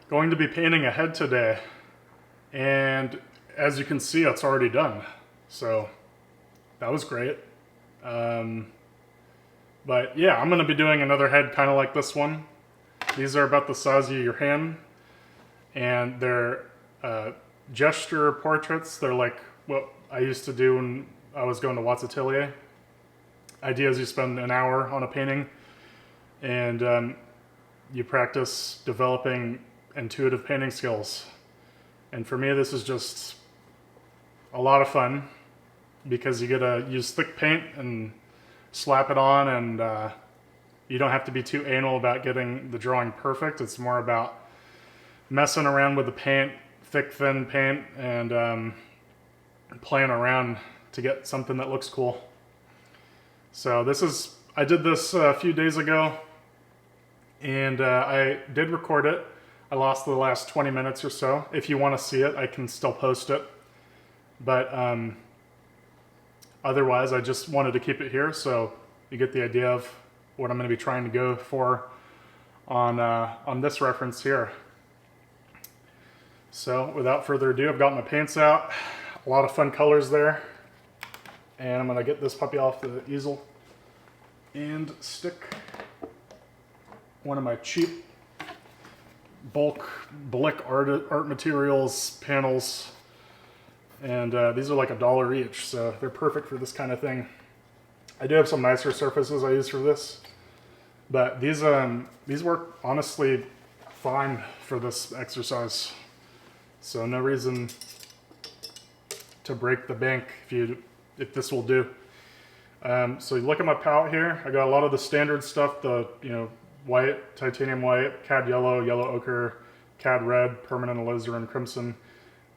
going to be painting a head today, and as you can see, it's already done. So that was great. But yeah, I'm going to be doing another head kind of like this one. These are about the size of your hand, and they're gesture portraits. They're like what I used to do when I was going to Watts Atelier. Idea is you spend an hour on a painting, and you practice developing intuitive painting skills. And for me, this is just a lot of fun because you get to use thick paint and slap it on, and you don't have to be too anal about getting the drawing perfect. It's more about messing around with the paint, thick, thin paint, and playing around to get something that looks cool. So I did this a few days ago, and I did record it. I lost the last 20 minutes or so. If you want to see it, I can still post it. But otherwise, I just wanted to keep it here so you get the idea of what I'm going to be trying to go for on this reference here. So without further ado, I've got my paints out. A lot of fun colors there. And I'm going to get this puppy off the easel and stick one of my cheap bulk Blick art materials panels. And these are like $1 each, so they're perfect for this kind of thing. I do have some nicer surfaces I use for this, but these work honestly fine for this exercise. So no reason to break the bank if this will do. So you look at my palette here. I got a lot of the standard stuff, the white, titanium white, cad yellow, yellow ochre, cad red, permanent alizarin crimson.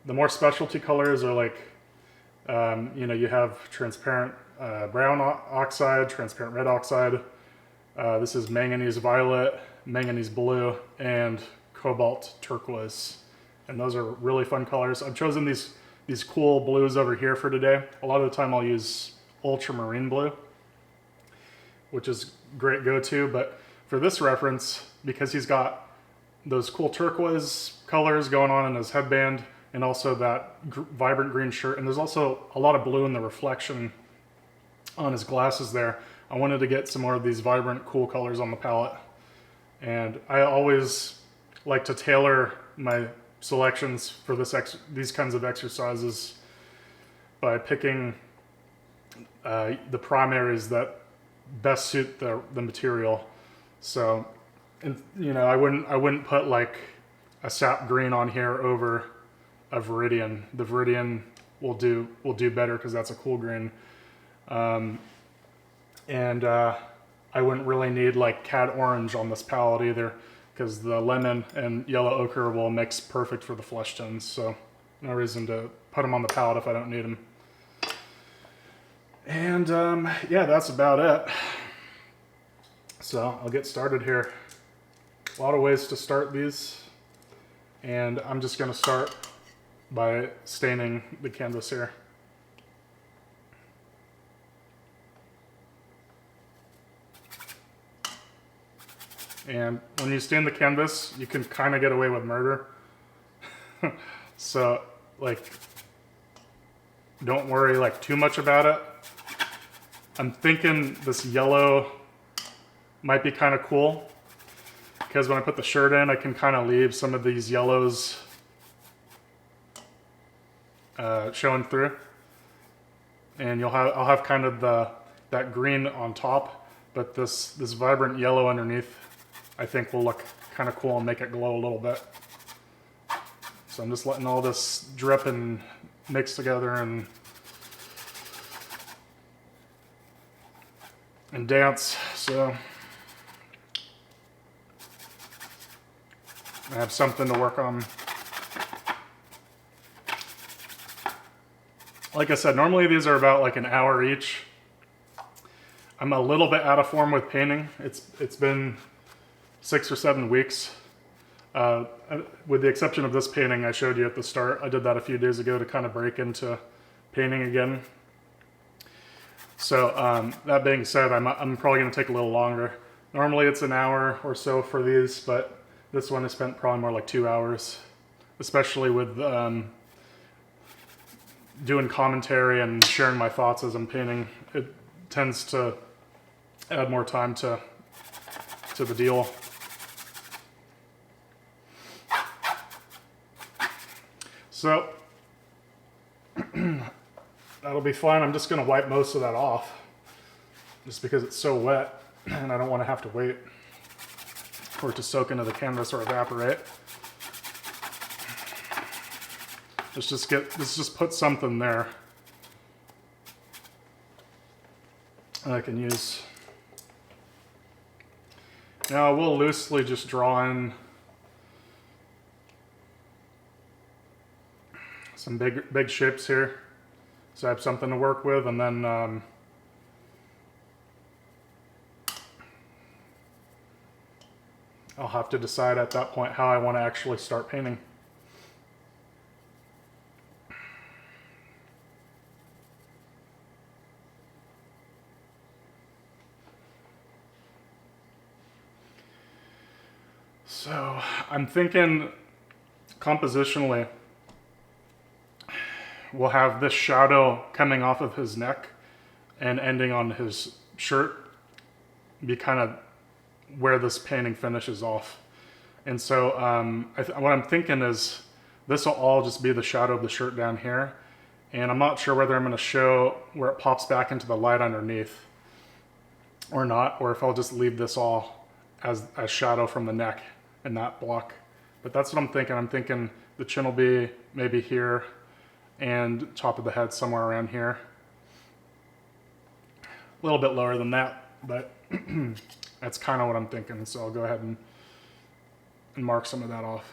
The more specialty colors are like, you have transparent brown oxide, transparent red oxide. This is manganese violet, manganese blue, and cobalt turquoise. And those are really fun colors. I've chosen these cool blues over here for today. A lot of the time I'll use ultramarine blue, which is great go-to, but for this reference, because he's got those cool turquoise colors going on in his headband, and also that vibrant green shirt, and there's also a lot of blue in the reflection on his glasses there. I wanted to get some more of these vibrant, cool colors on the palette. And I always like to tailor my selections for these kinds of exercises by picking the primaries that best suit the material. So, I wouldn't put like a sap green on here over a Viridian. The Viridian will do better because that's a cool green. And I wouldn't really need like cad orange on this palette either, because the lemon and yellow ochre will mix perfect for the flesh tones. So no reason to put them on the palette if I don't need them. And yeah, that's about it. So I'll get started here. A lot of ways to start these, and I'm just going to start by staining the canvas here. And when you stain the canvas, you can kind of get away with murder. So, like, don't worry like too much about it. I'm thinking this yellow might be kind of cool, because when I put the shirt in, I can kind of leave some of these yellows showing through, and I'll have kind of that green on top, but this vibrant yellow underneath I think will look kind of cool and make it glow a little bit. So I'm just letting all this drip and mix together and dance. So I have something to work on. Like I said, normally these are about like an hour each. I'm a little bit out of form with painting. It's been 6 or 7 weeks. With the exception of this painting I showed you at the start. I did that a few days ago to kind of break into painting again. So that being said, I'm probably going to take a little longer. Normally it's an hour or so for these, but This one I spent probably more like 2 hours, especially with doing commentary and sharing my thoughts as I'm painting. It tends to add more time to the deal. So that'll be fine. I'm just going to wipe most of that off just because it's so wet and I don't want to have to wait for it to soak into the canvas or evaporate. Let's just put something there that I can use. Now I will loosely just draw in some big shapes here, so I have something to work with, and then I'll have to decide at that point how I want to actually start painting. So I'm thinking compositionally, we'll have this shadow coming off of his neck and ending on his shirt be kind of where this painting finishes off. And so what I'm thinking is this will all just be the shadow of the shirt down here. And I'm not sure whether I'm going to show where it pops back into the light underneath or not, or if I'll just leave this all as a shadow from the neck in that block. But that's what I'm thinking. I'm thinking the chin will be maybe here and top of the head somewhere around here. A little bit lower than that, but that's kind of what I'm thinking. So I'll go ahead and mark some of that off.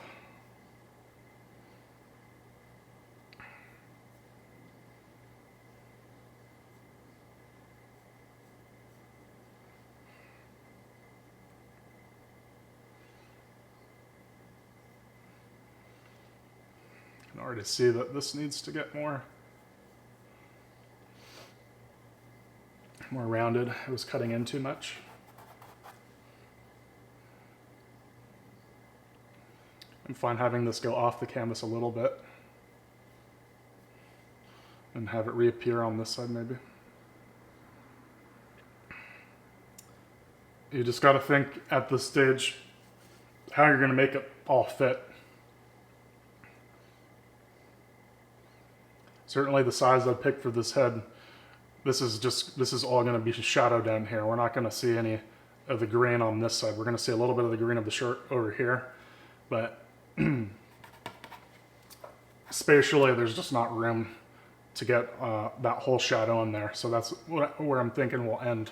I can already see that this needs to get more rounded. It was cutting in too much. I'm fine having this go off the canvas a little bit and have it reappear on this side maybe. You just got to think at this stage how you're going to make it all fit. Certainly the size I picked for this head, this is all going to be shadow down here. We're not going to see any of the green on this side. We're going to see a little bit of the green of the shirt over here, but spatially there's just not room to get that whole shadow in there. So that's where I'm thinking we'll end.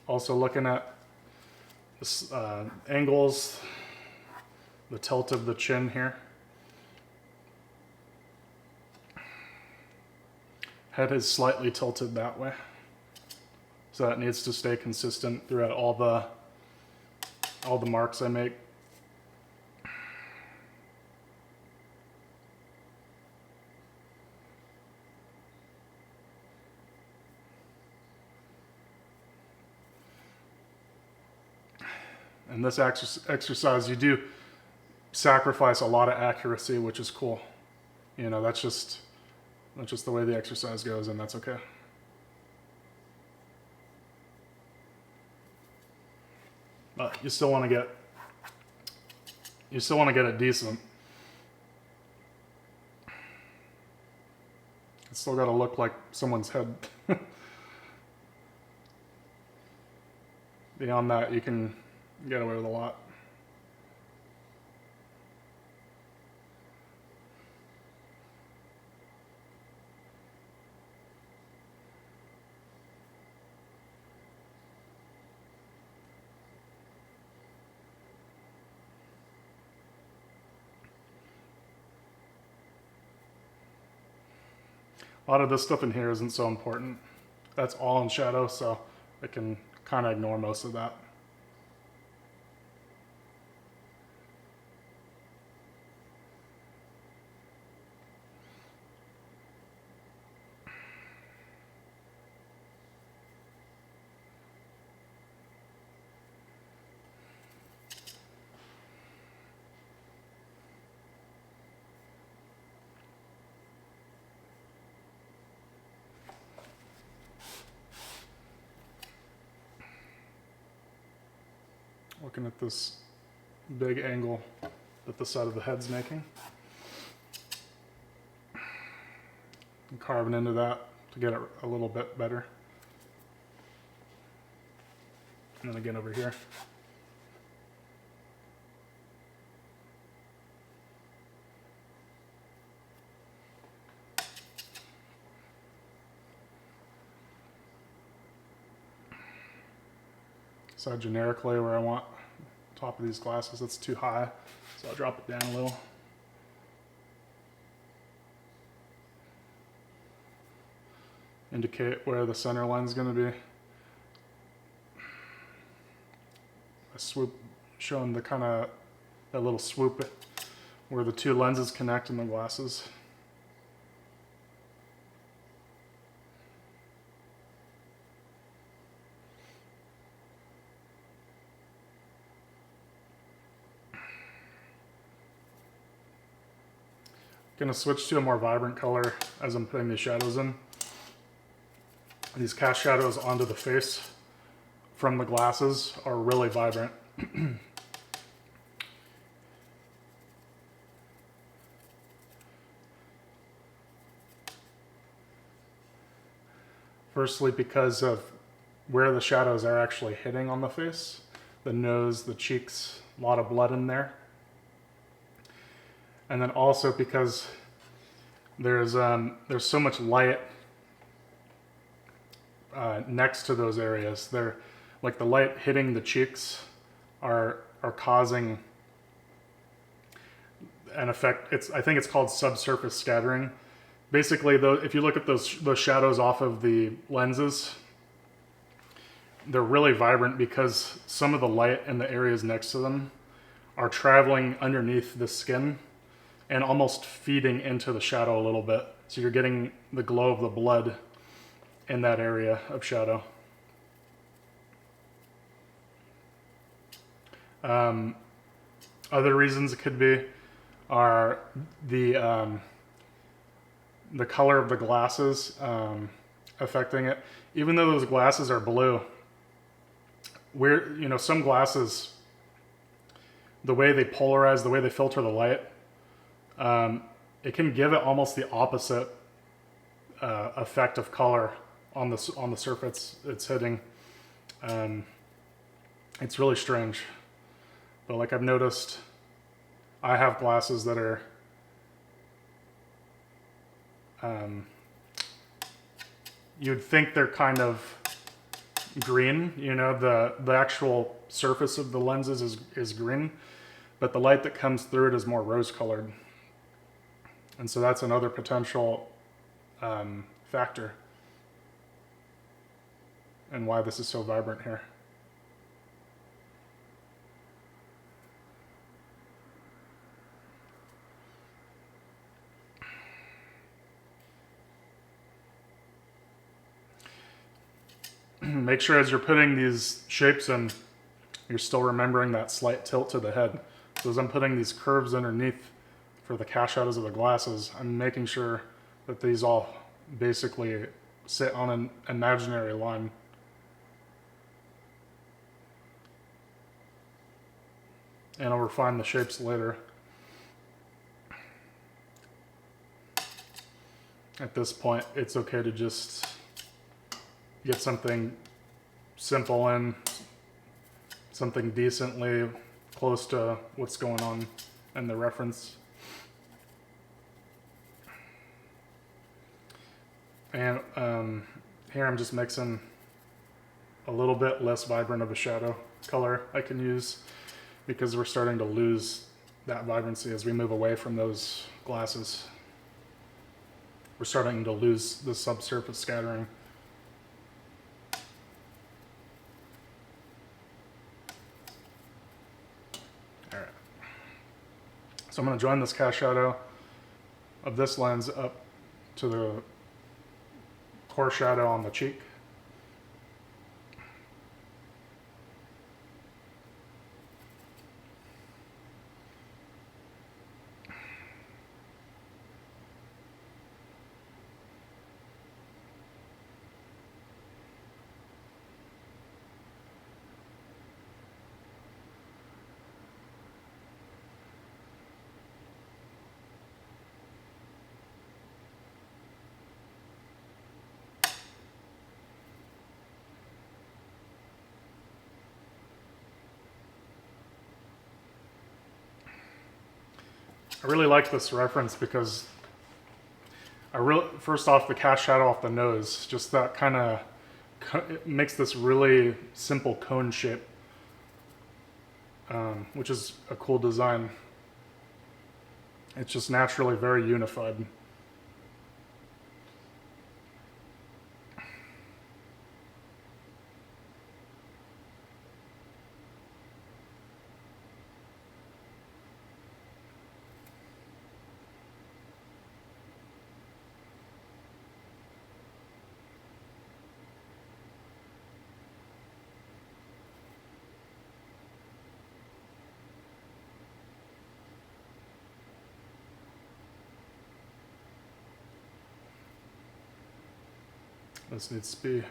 Also looking at this, angles, the tilt of the chin here. Head is slightly tilted that way. So that needs to stay consistent throughout all the marks I make. In this exercise, you do sacrifice a lot of accuracy, which is cool. You know, that's just the way the exercise goes, and that's okay. But you still want to get it decent. It's still got to look like someone's head. Beyond that, you can get away with a lot. A lot of this stuff in here isn't so important. That's all in shadow, so I can kind of ignore most of that. looking at this big angle that the side of the head's making. And carving into that to get it a little bit better. And then again over here. So generically where I want top of these glasses, that's too high, so I'll drop it down a little. Indicate where the center line's is going to be. A swoop, showing the kind of that little swoop where the two lenses connect in the glasses. Gonna switch to a more vibrant color as I'm putting these shadows in. These cast shadows onto the face from the glasses are really vibrant. Firstly, because of where the shadows are actually hitting on the face. The nose, the cheeks, a lot of blood in there. And then also because there's so much light next to those areas. They're like the light hitting the cheeks are causing an effect. I think it's called subsurface scattering. Basically, though, if you look at those shadows off of the lenses, they're really vibrant because some of the light in the areas next to them are traveling underneath the skin and almost feeding into the shadow a little bit. So you're getting the glow of the blood in that area of shadow. Other reasons it could be are the color of the glasses affecting it. Even though those glasses are blue, some glasses, the way they polarize, the way they filter the light, it can give it almost the opposite effect of color on the surface it's hitting. It's really strange, but like I've noticed, I have glasses that are you'd think they're kind of green, the actual surface of the lenses is green, but the light that comes through it is more rose colored. And so that's another potential factor and why this is so vibrant here. Make sure as you're putting these shapes in, you're still remembering that slight tilt to the head. So as I'm putting these curves underneath for the cast shadows of the glasses, I'm making sure that these all basically sit on an imaginary line. And I'll refine the shapes later. At this point, it's okay to just get something simple in, something decently close to what's going on in the reference. And here I'm just mixing a little bit less vibrant of a shadow color I can use because we're starting to lose that vibrancy as we move away from those glasses. We're starting to lose the subsurface scattering. Alright. So I'm going to join this cast shadow of this lens up to the core shadow on the cheek. I really like this reference because first off, the cast shadow off the nose, just that kind of, it makes this really simple cone shape, which is a cool design. It's just naturally very unified. This needs to be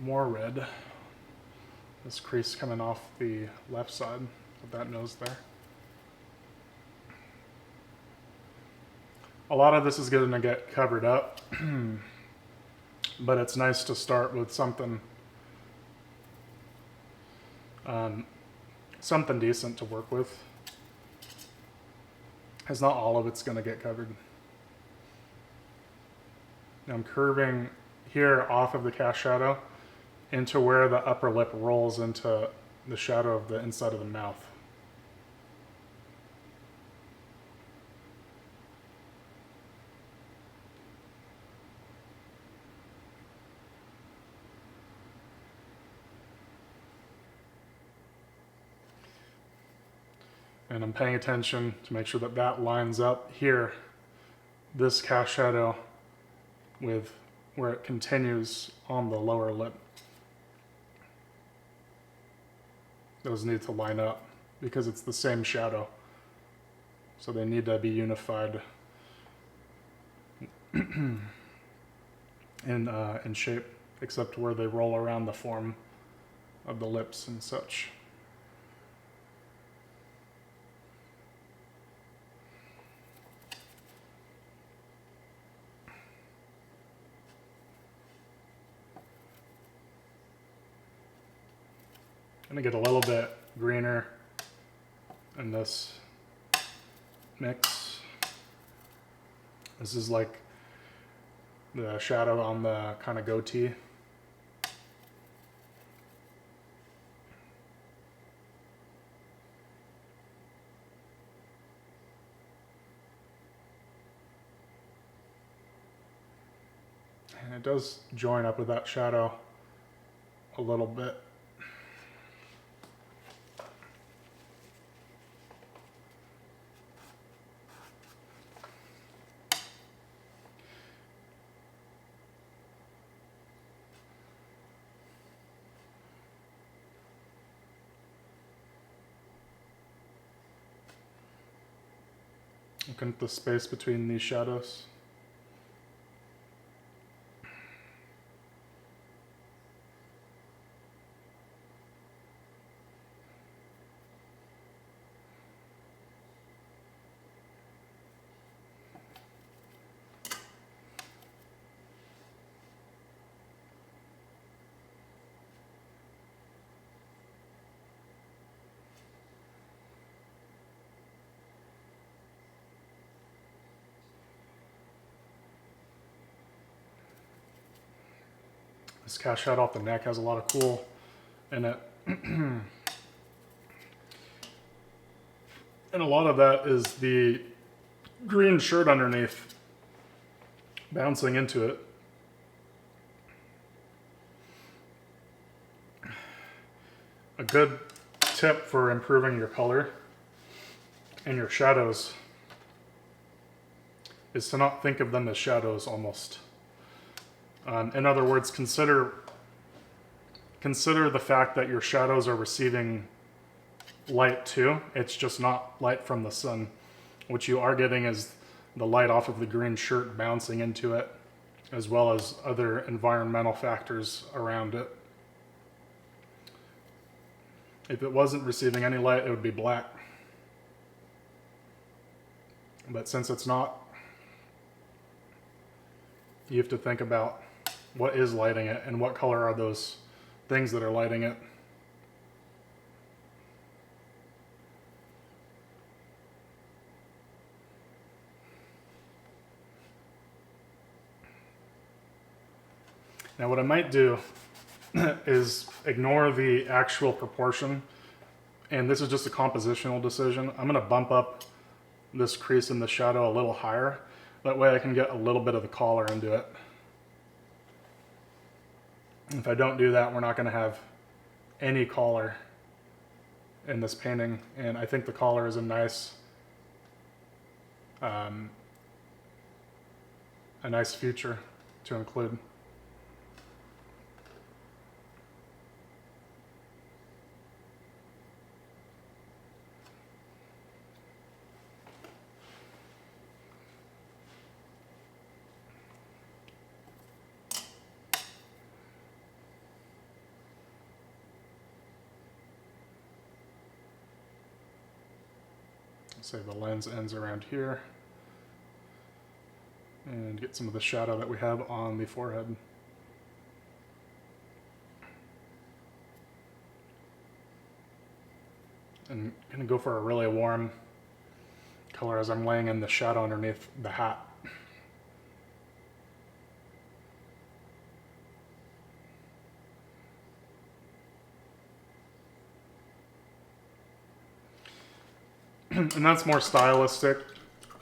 more red. This crease coming off the left side of that nose there. A lot of this is going to get covered up, but it's nice to start with something something decent to work with, because not all of it's going to get covered. Now I'm curving here off of the cast shadow into where the upper lip rolls into the shadow of the inside of the mouth. And I'm paying attention to make sure that that lines up here, this cast shadow, with where it continues on the lower lip. Those need to line up because it's the same shadow. So they need to be unified in shape, except where they roll around the form of the lips and such. I'm gonna get a little bit greener in this mix. This is like the shadow on the kind of goatee. And it does join up with that shadow a little bit. Looking at the space between these shadows. This cast shadow off the neck has a lot of cool in it. And a lot of that is the green shirt underneath bouncing into it. A good tip for improving your color and your shadows is to not think of them as shadows almost. In other words, consider the fact that your shadows are receiving light too. It's just not light from the sun. What you are getting is the light off of the green shirt bouncing into it, as well as other environmental factors around it. If it wasn't receiving any light, it would be black. But since it's not, you have to think about what is lighting it and what color are those things that are lighting it. Now what I might do is ignore the actual proportion, and this is just a compositional decision. I'm gonna bump up this crease in the shadow a little higher. That way I can get a little bit of the collar into it. If I don't do that, we're not gonna have any collar in this painting, and I think the collar is a nice feature to include. Say the lens ends around here, and get some of the shadow that we have on the forehead. And I'm gonna go for a really warm color as I'm laying in the shadow underneath the hat. And that's more stylistic.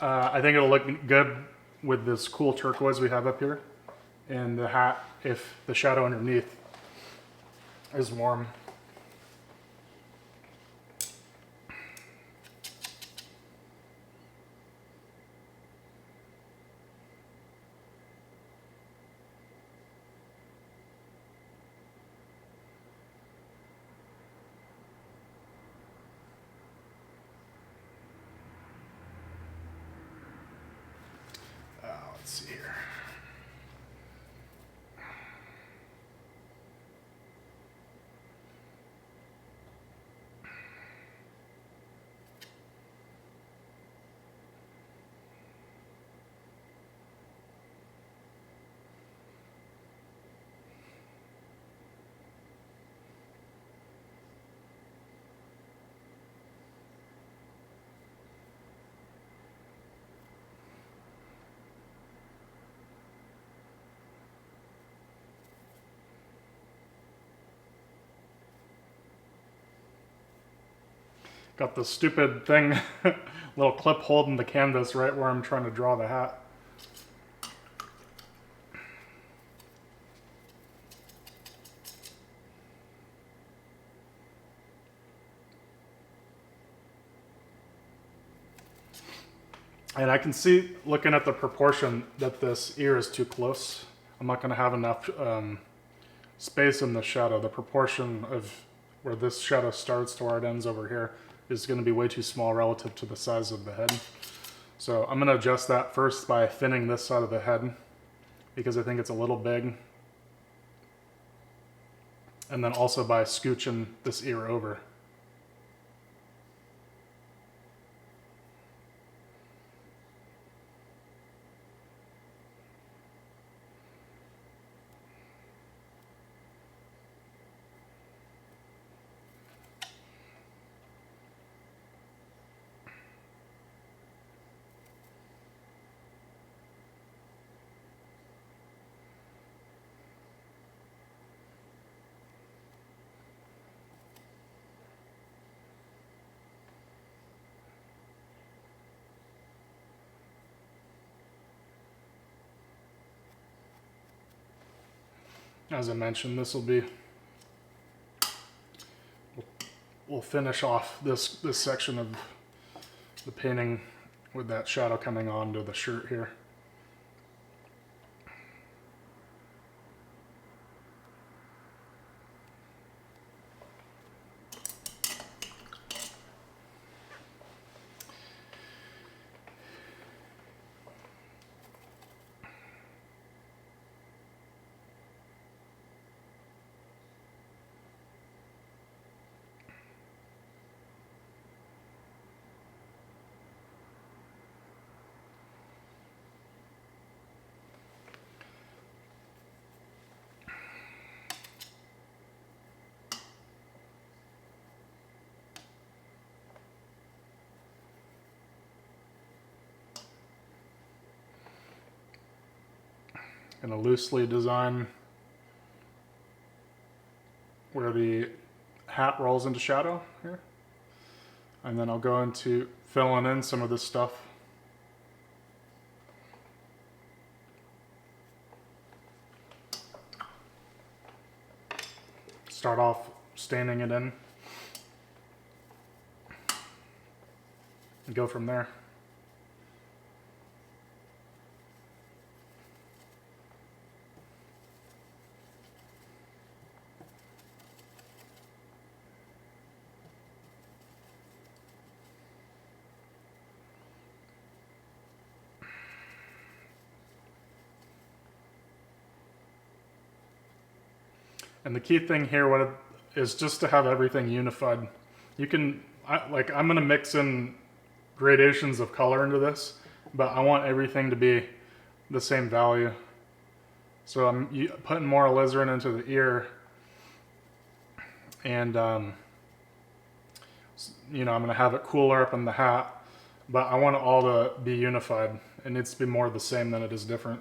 I think it'll look good with this cool turquoise we have up here and the hat if the shadow underneath is warm. Let's see here. Got the stupid thing, little clip holding the canvas right where I'm trying to draw the hat. And I can see, looking at the proportion, that this ear is too close. I'm not going to have enough space in the shadow. The proportion of where this shadow starts to where it ends over here is going to be way too small relative to the size of the head. So I'm going to adjust that first by thinning this side of the head because I think it's a little big. And then also by scooching this ear over. As I mentioned, this will be, we'll finish off this section of the painting with that shadow coming onto the shirt here. Gonna loosely design where the hat rolls into shadow here. And then I'll go into filling in some of this stuff. Start off staining it in. And go from there. And the key thing here is just to have everything unified. You can, I'm gonna mix in gradations of color into this, but I want everything to be the same value. So I'm putting more alizarin into the ear, and you know, I'm gonna have it cooler up in the hat, but I want it all to be unified. It needs to be more the same than it is different.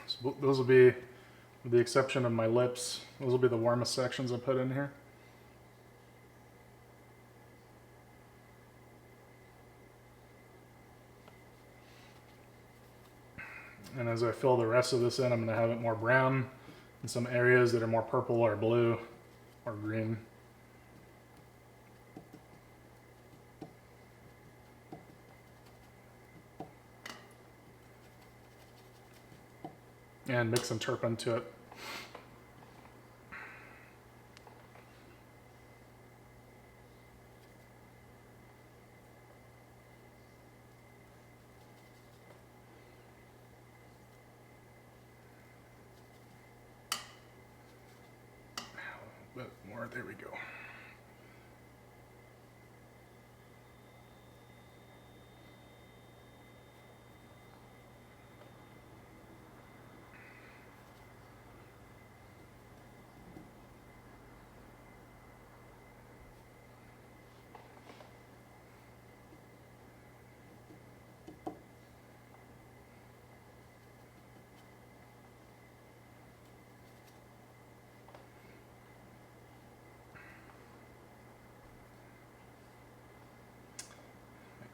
So those will be, with the exception of my lips, those will be the warmest sections I put in here. And as I fill the rest of this in, I'm going to have it more brown in some areas that are more purple or blue or green. And mix some turpentine to it. A little bit more, there we go.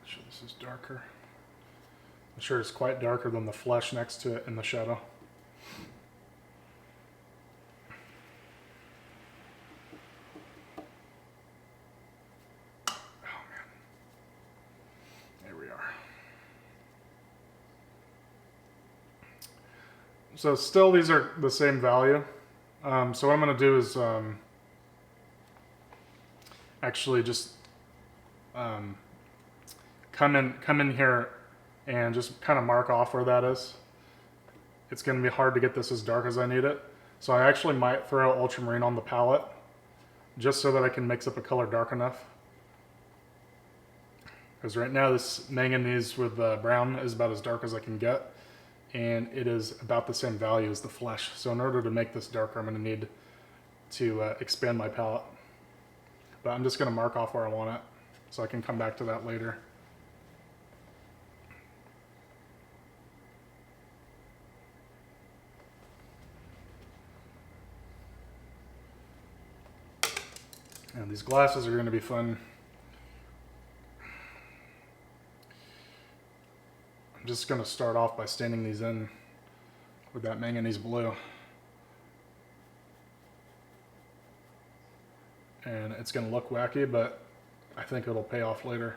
Sure this is darker. I'm sure it's quite darker than the flesh next to it in the shadow. Oh man. There we are. So still these are the same value. So what I'm going to do is actually just come in here and just kind of mark off where that is. It's going to be hard to get this as dark as I need it. So I actually might throw ultramarine on the palette just so that I can mix up a color dark enough. Because right now this manganese with brown is about as dark as I can get. And it is about the same value as the flesh. So in order to make this darker, I'm going to need to expand my palette. But I'm just going to mark off where I want it so I can come back to that later. And these glasses are going to be fun. I'm just going to start off by staining these in with that manganese blue. And it's going to look wacky, but I think it'll pay off later.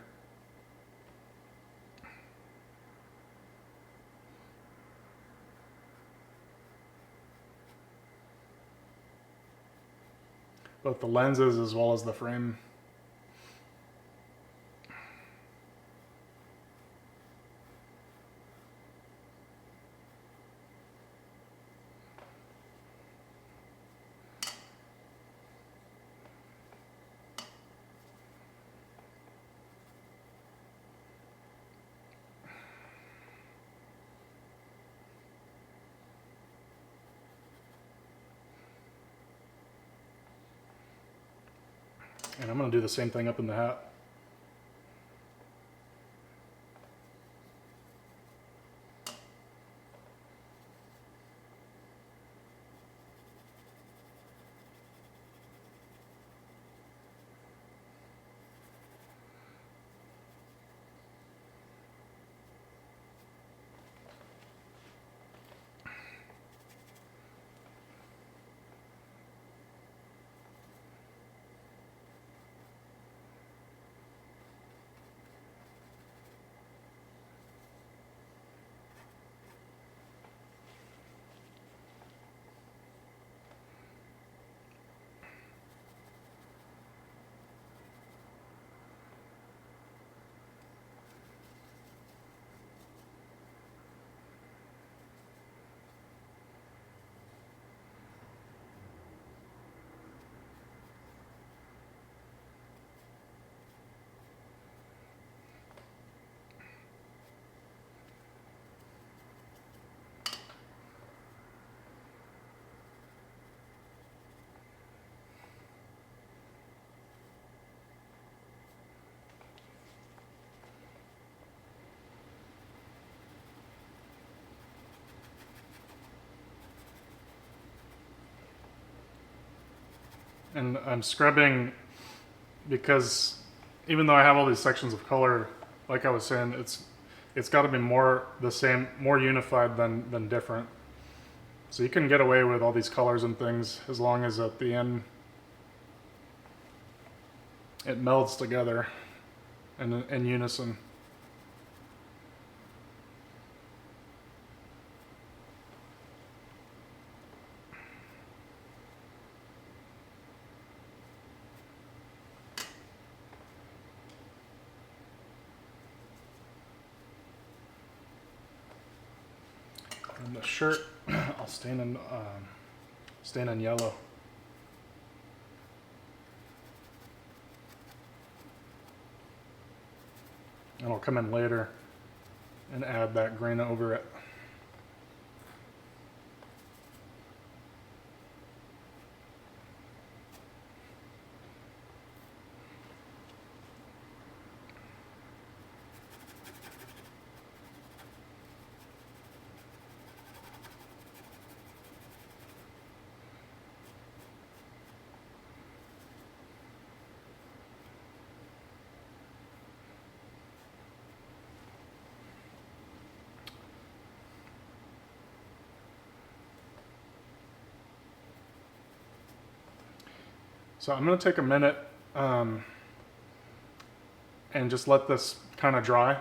Both the lenses as well as the frame. And I'm going to do the same thing up in the hat. And I'm scrubbing because even though I have all these sections of color, like I was saying, it's got to be more the same, more unified than different. So you can get away with all these colors and things as long as at the end it melds together in unison. And the shirt, I'll stain in yellow. And I'll come in later and add that green over it. So I'm going to take a minute and just let this kind of dry.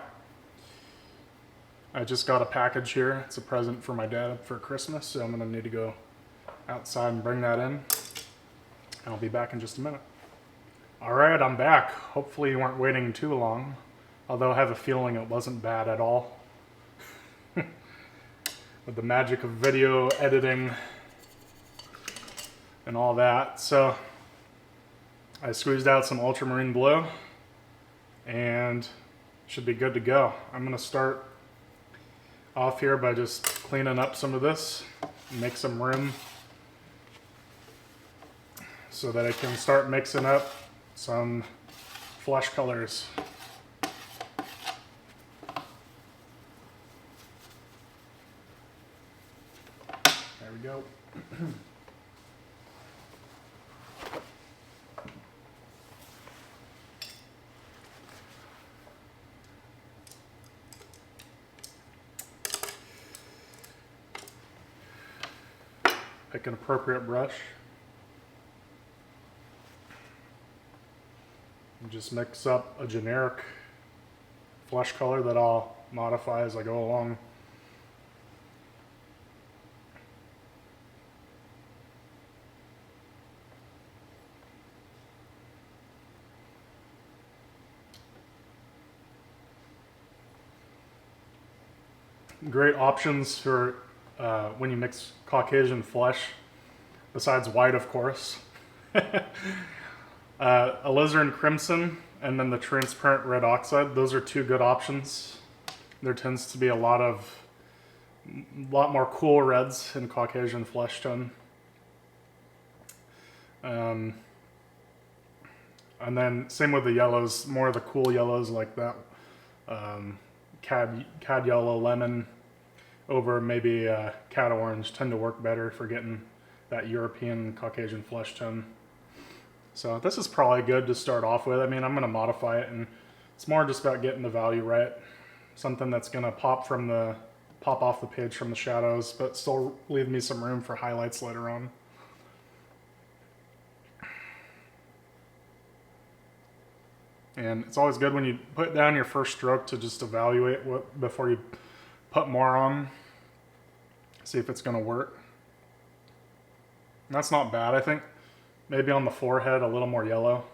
I just got a package here. It's a present for my dad for Christmas, so I'm going to need to go outside and bring that in. And I'll be back in just a minute. All right, I'm back. Hopefully you weren't waiting too long, although I have a feeling it wasn't bad at all. With the magic of video editing and all that. So I squeezed out some ultramarine blue and should be good to go. I'm going to start off here by just cleaning up some of this and make some room so that I can start mixing up some flesh colors. There we go. Pick an appropriate brush. And just mix up a generic flesh color that I'll modify as I go along. Great options for when you mix Caucasian flesh, besides white, of course. Alizarin crimson and then the transparent red oxide. Those are two good options. There tends to be a lot more cool reds in Caucasian flesh tone. And then same with the yellows, more of the cool yellows like that cad yellow, lemon over maybe cad orange tend to work better for getting that European Caucasian flesh tone. So this is probably good to start off with. I mean, I'm going to modify it, and it's more just about getting the value right. Something that's going to pop off the page from the shadows, but still leave me some room for highlights later on. And it's always good when you put down your first stroke to just evaluate what before you put more on. See if it's going to work. And that's not bad. I think maybe on the forehead a little more yellow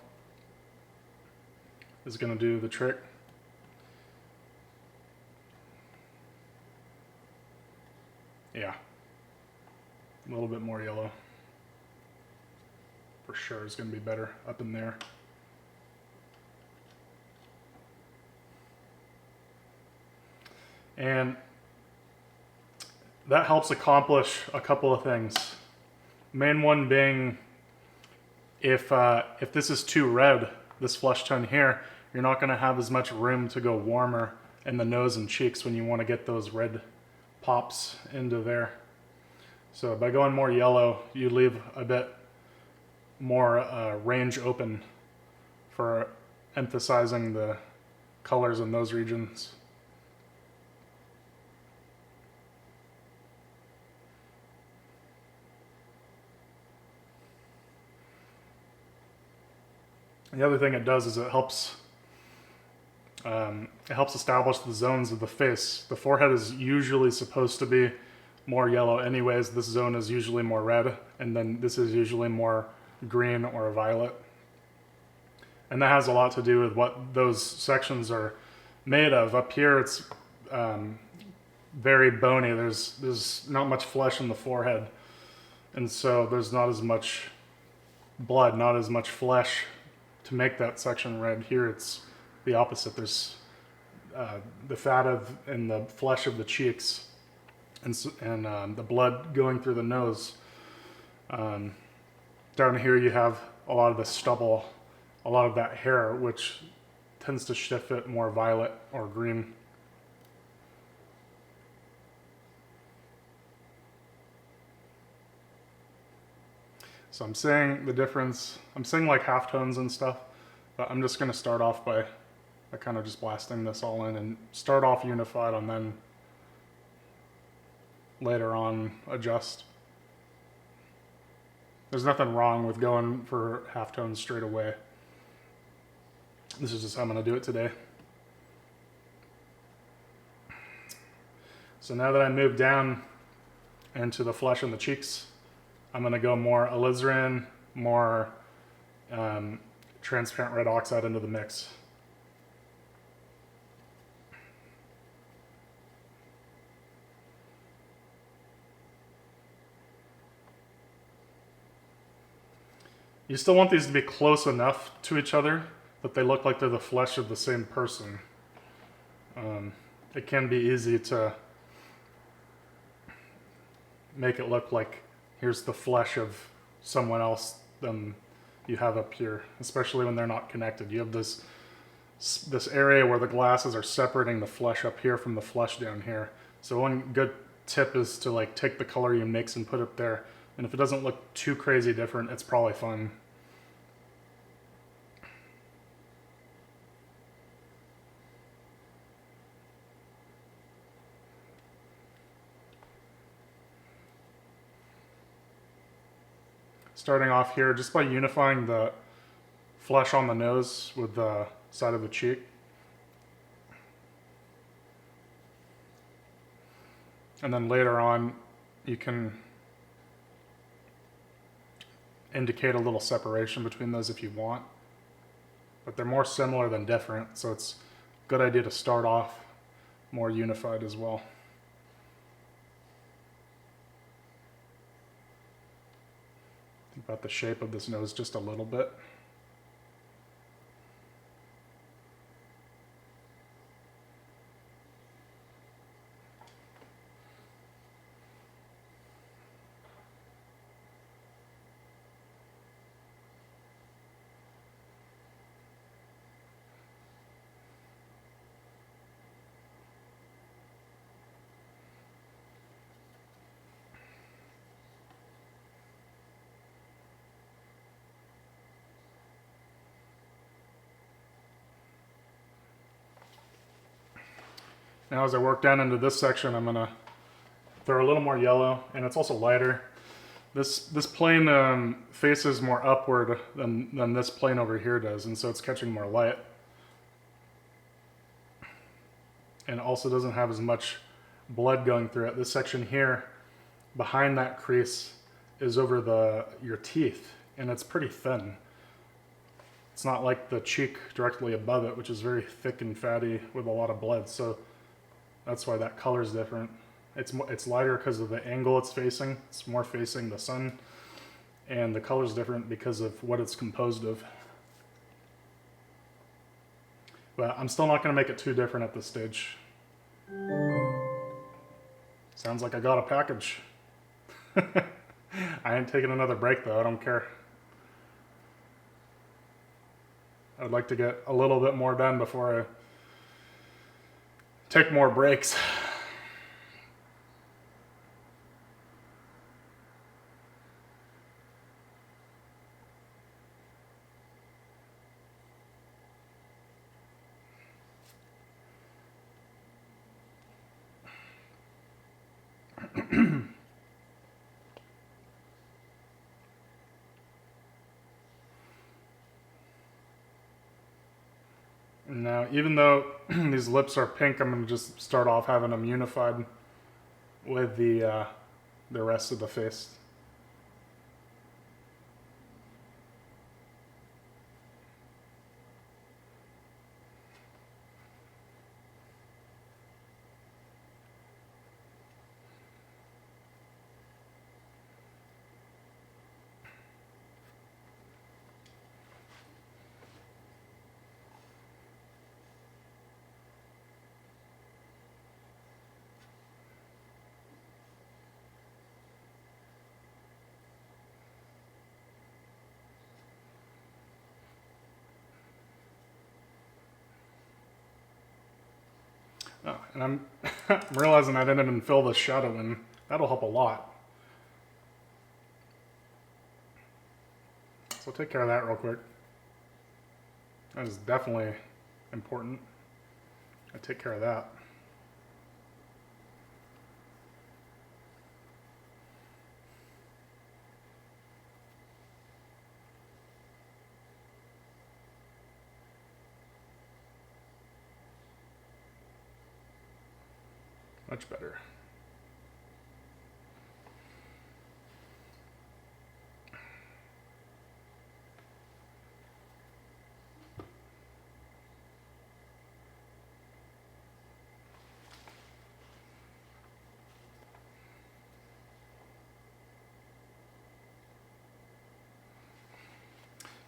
is going to do the trick. Yeah, a little bit more yellow for sure is going to be better up in there. And that helps accomplish a couple of things. Main one being if this is too red, this flesh tone here, you're not going to have as much room to go warmer in the nose and cheeks when you want to get those red pops into there. So by going more yellow, you leave a bit more range open for emphasizing the colors in those regions. The other thing it does is it helps establish the zones of the face. The forehead is usually supposed to be more yellow anyways. This zone is usually more red, and then this is usually more green or violet. And that has a lot to do with what those sections are made of. Up here it's very bony. There's not much flesh in the forehead, and so there's not as much blood, not as much flesh to make that section red. Here it's the opposite. There's the fat and the flesh of the cheeks and the blood going through the nose. Down here you have a lot of the stubble, a lot of that hair, which tends to shift it more violet or green. So I'm saying the difference, I'm saying like halftones and stuff, but I'm just going to start off by kind of just blasting this all in and start off unified and then later on adjust. There's nothing wrong with going for halftones straight away. This is just how I'm going to do it today. So now that I moved down into the flesh and the cheeks, I'm going to go more alizarin, more transparent red oxide into the mix. You still want these to be close enough to each other that they look like they're the flesh of the same person. It can be easy to make it look like here's the flesh of someone else than you have up here, especially when they're not connected. You have this area where the glasses are separating the flesh up here from the flesh down here. So one good tip is to like take the color you mix and put it there. And if it doesn't look too crazy different, it's probably fine. Starting off here, just by unifying the flesh on the nose with the side of the cheek. And then later on, you can indicate a little separation between those if you want. But they're more similar than different, so it's a good idea to start off more unified as well. Think about the shape of this nose just a little bit. Now as I work down into this section, I'm gonna throw a little more yellow, and it's also lighter. This plane faces more upward than this plane over here does, and so it's catching more light. And it also doesn't have as much blood going through it. This section here, behind that crease, is over your teeth, and it's pretty thin. It's not like the cheek directly above it, which is very thick and fatty with a lot of blood, so that's why that color is different. It's lighter because of the angle it's facing. It's more facing the sun, and the color's different because of what it's composed of. But I'm still not going to make it too different at this stage. Sounds like I got a package. I ain't taking another break though, I don't care. I'd like to get a little bit more done before I take more breaks. Now, even though these lips are pink, I'm going to just start off having them unified with the rest of the face. Oh, and I'm realizing I didn't even fill the shadow in. That'll help a lot. So take care of that real quick. That is definitely important. I take care of that. Much better.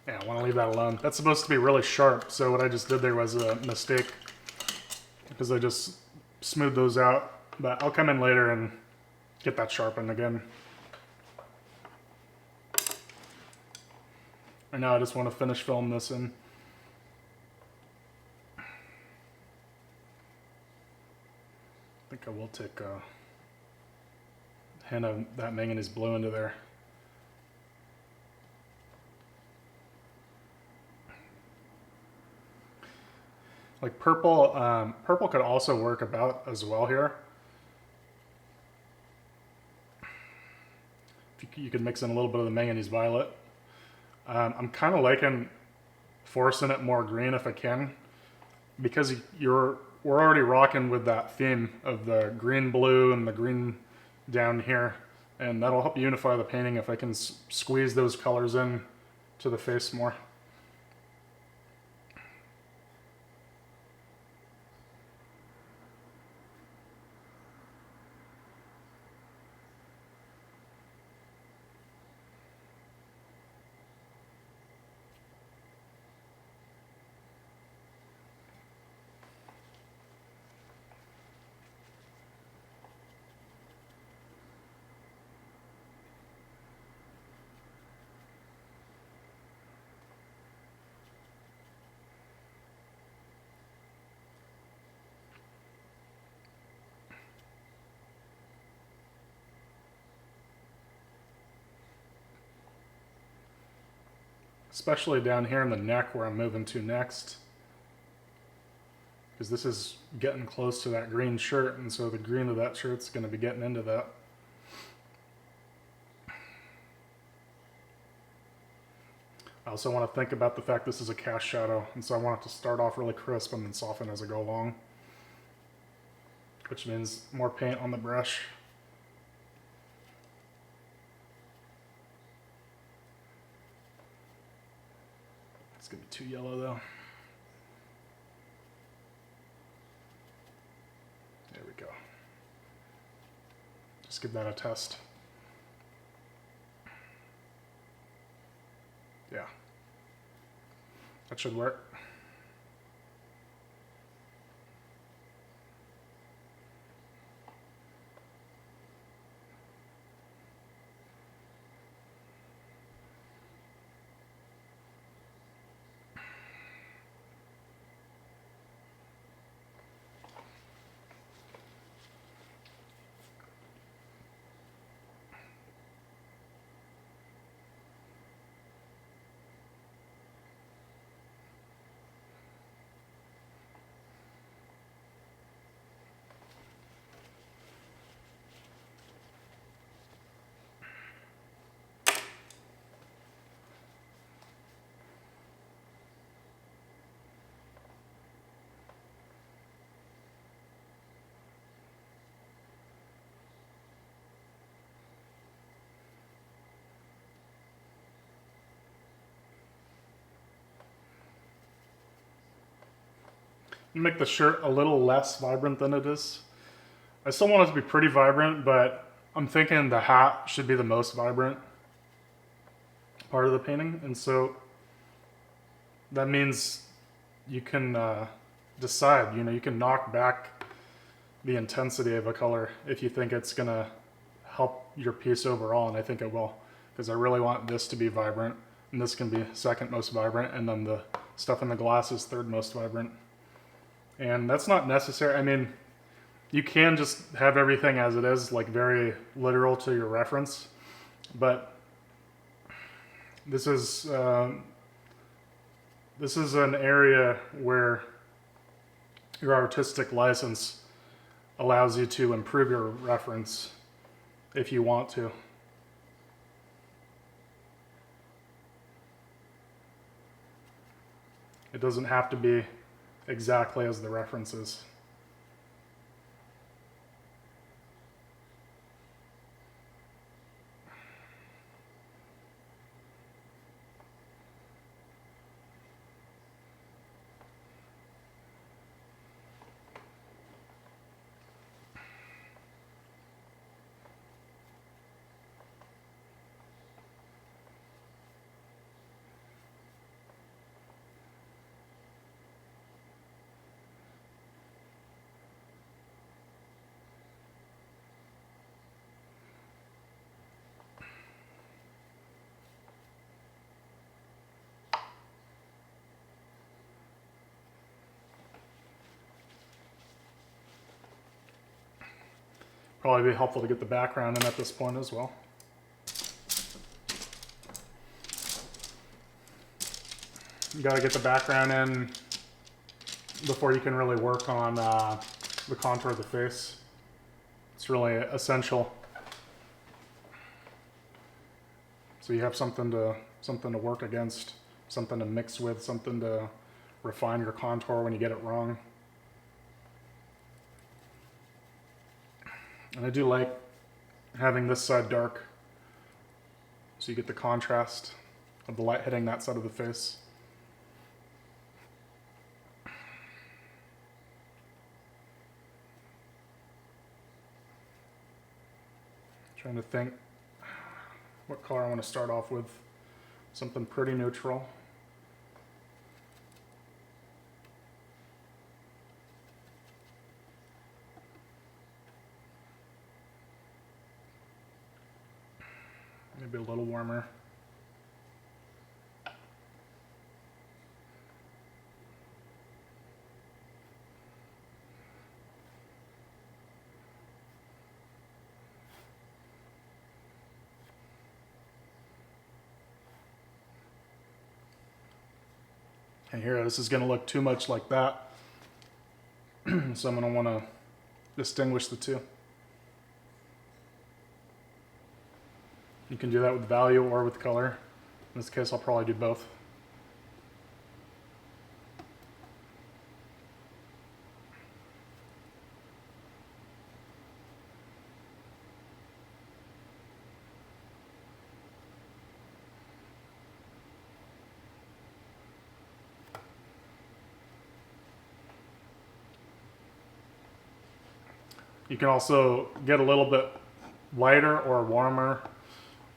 Yeah, I want to leave that alone. That's supposed to be really sharp, so what I just did there was a mistake because I just smoothed those out, but I'll come in later and get that sharpened again. And now I just want to finish filling this in. I think I will take a hint of that manganese blue into there. Like purple, purple could also work about as well here. You could mix in a little bit of the manganese violet. I'm kind of liking forcing it more green if I can, because we're already rocking with that theme of the green blue and the green down here, and that'll help unify the painting if I can squeeze those colors in to the face more. Especially down here in the neck where I'm moving to next. because this is getting close to that green shirt, and so the green of that shirt's going to be getting into that. I also want to think about the fact this is a cast shadow, and so I want it to start off really crisp and then soften as I go along, which means more paint on the brush. It's going to be too yellow though. There we go. Just give that a test. Yeah, that should work. Make the shirt a little less vibrant than it is. I still want it to be pretty vibrant, but I'm thinking the hat should be the most vibrant part of the painting, and so that means you can decide, you can knock back the intensity of a color if you think it's gonna help your piece overall, and I think it will, because I really want this to be vibrant, and this can be second most vibrant, and then the stuff in the glass is third most vibrant. And that's not necessary. I mean, you can just have everything as it is, like very literal to your reference, but this is an area where your artistic license allows you to improve your reference if you want to. It doesn't have to be exactly as the reference is. Probably be helpful to get the background in at this point as well. You got to get the background in before you can really work on the contour of the face. It's really essential. So you have something to work against, something to mix with, something to refine your contour when you get it wrong. And I do like having this side dark, so you get the contrast of the light hitting that side of the face. Trying to think what color I want to start off with. Something pretty neutral. Maybe a little warmer. And here, this is going to look too much like that. So I'm going to want to distinguish the two. You can do that with value or with color. In this case, I'll probably do both. You can also get a little bit lighter or warmer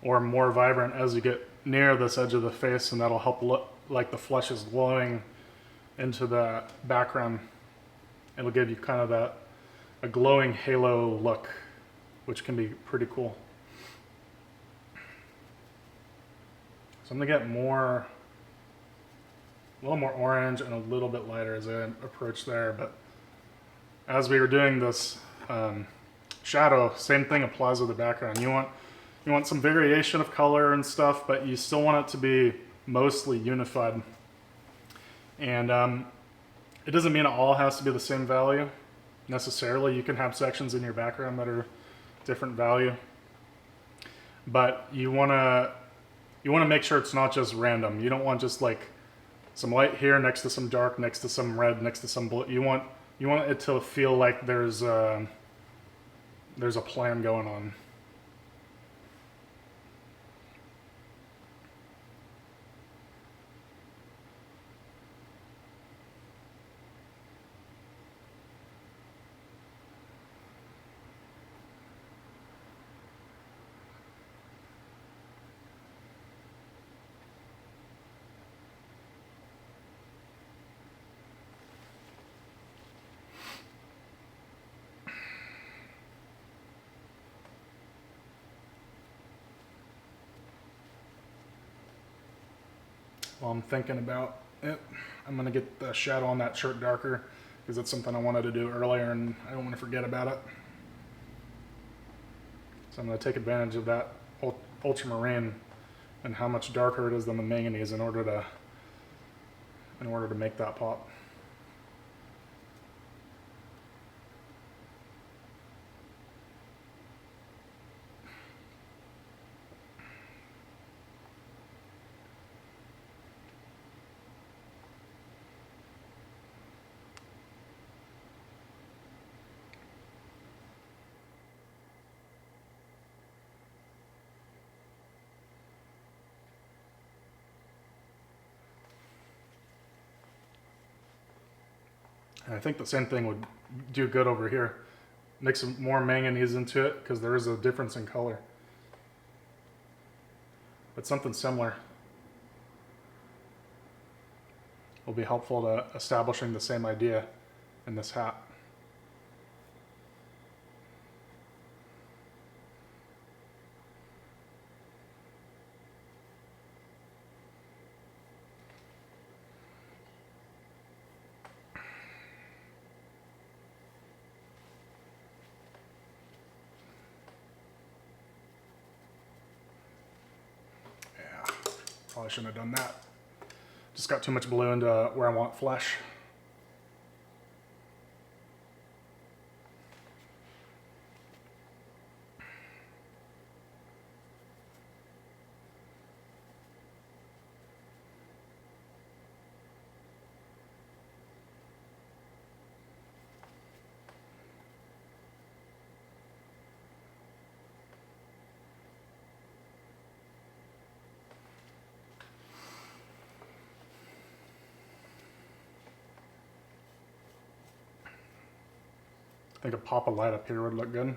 or more vibrant as you get near this edge of the face, and that'll help look like the flesh is glowing into the background. It'll give you kind of a glowing halo look, which can be pretty cool. So I'm gonna get a little more orange and a little bit lighter as I approach there. But as we were doing this shadow, same thing applies with the background. You want some variation of color and stuff, but you still want it to be mostly unified. And it doesn't mean it all has to be the same value necessarily. You can have sections in your background that are different value, but you want to make sure it's not just random. You don't want just like some light here next to some dark, next to some red, next to some blue. You want it to feel like there's a plan going on. While I'm thinking about it, I'm gonna get the shadow on that shirt darker because it's something I wanted to do earlier and I don't want to forget about it. So I'm gonna take advantage of that ultramarine and how much darker it is than the manganese in order to make that pop. And I think the same thing would do good over here. Mix some more manganese into it because there is a difference in color. But something similar will be helpful to establishing the same idea in this hat. Probably shouldn't have done that. Just got too much blue into where I want flesh. I think a pop of light up here would look good.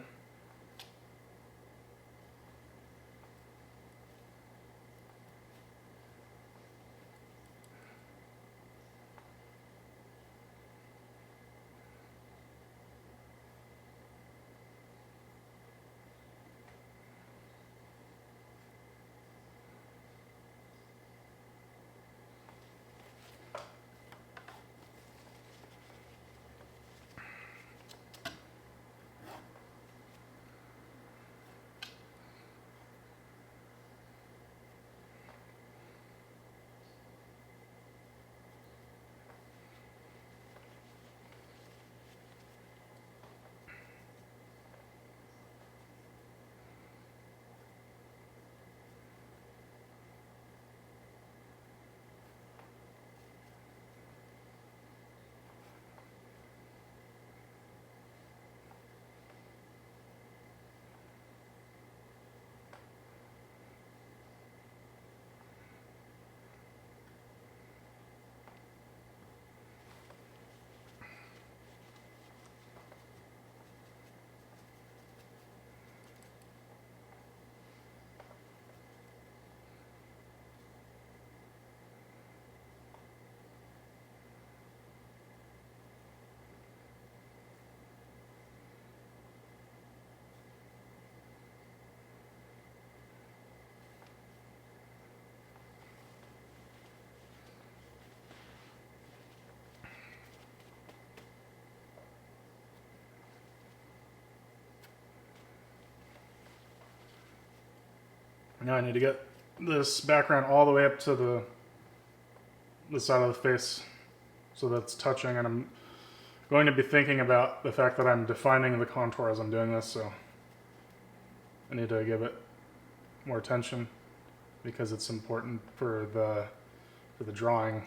Now I need to get this background all the way up to the side of the face so that it's touching, and I'm going to be thinking about the fact that I'm defining the contour as I'm doing this, so I need to give it more attention because it's important for the drawing.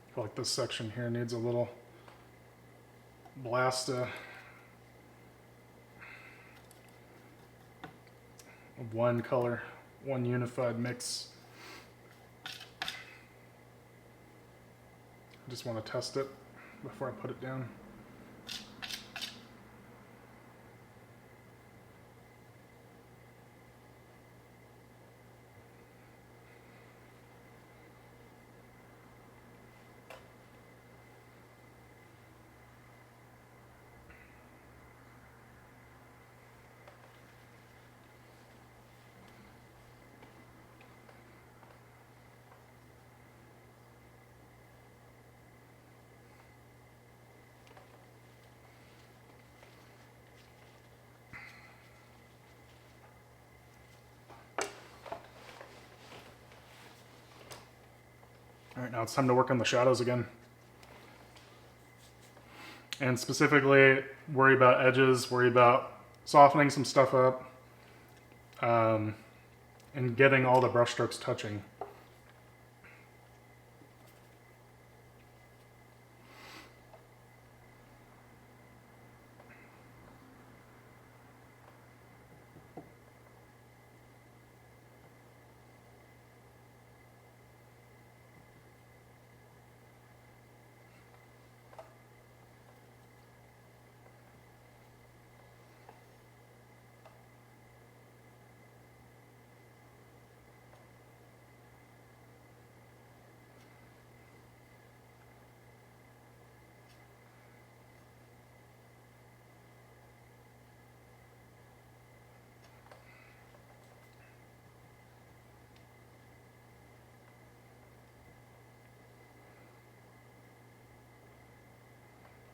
I feel like this section here needs a little blast of one color, one unified mix. I just want to test it before I put it down. All right, now it's time to work on the shadows again. And specifically, worry about edges, worry about softening some stuff up, and getting all the brush strokes touching.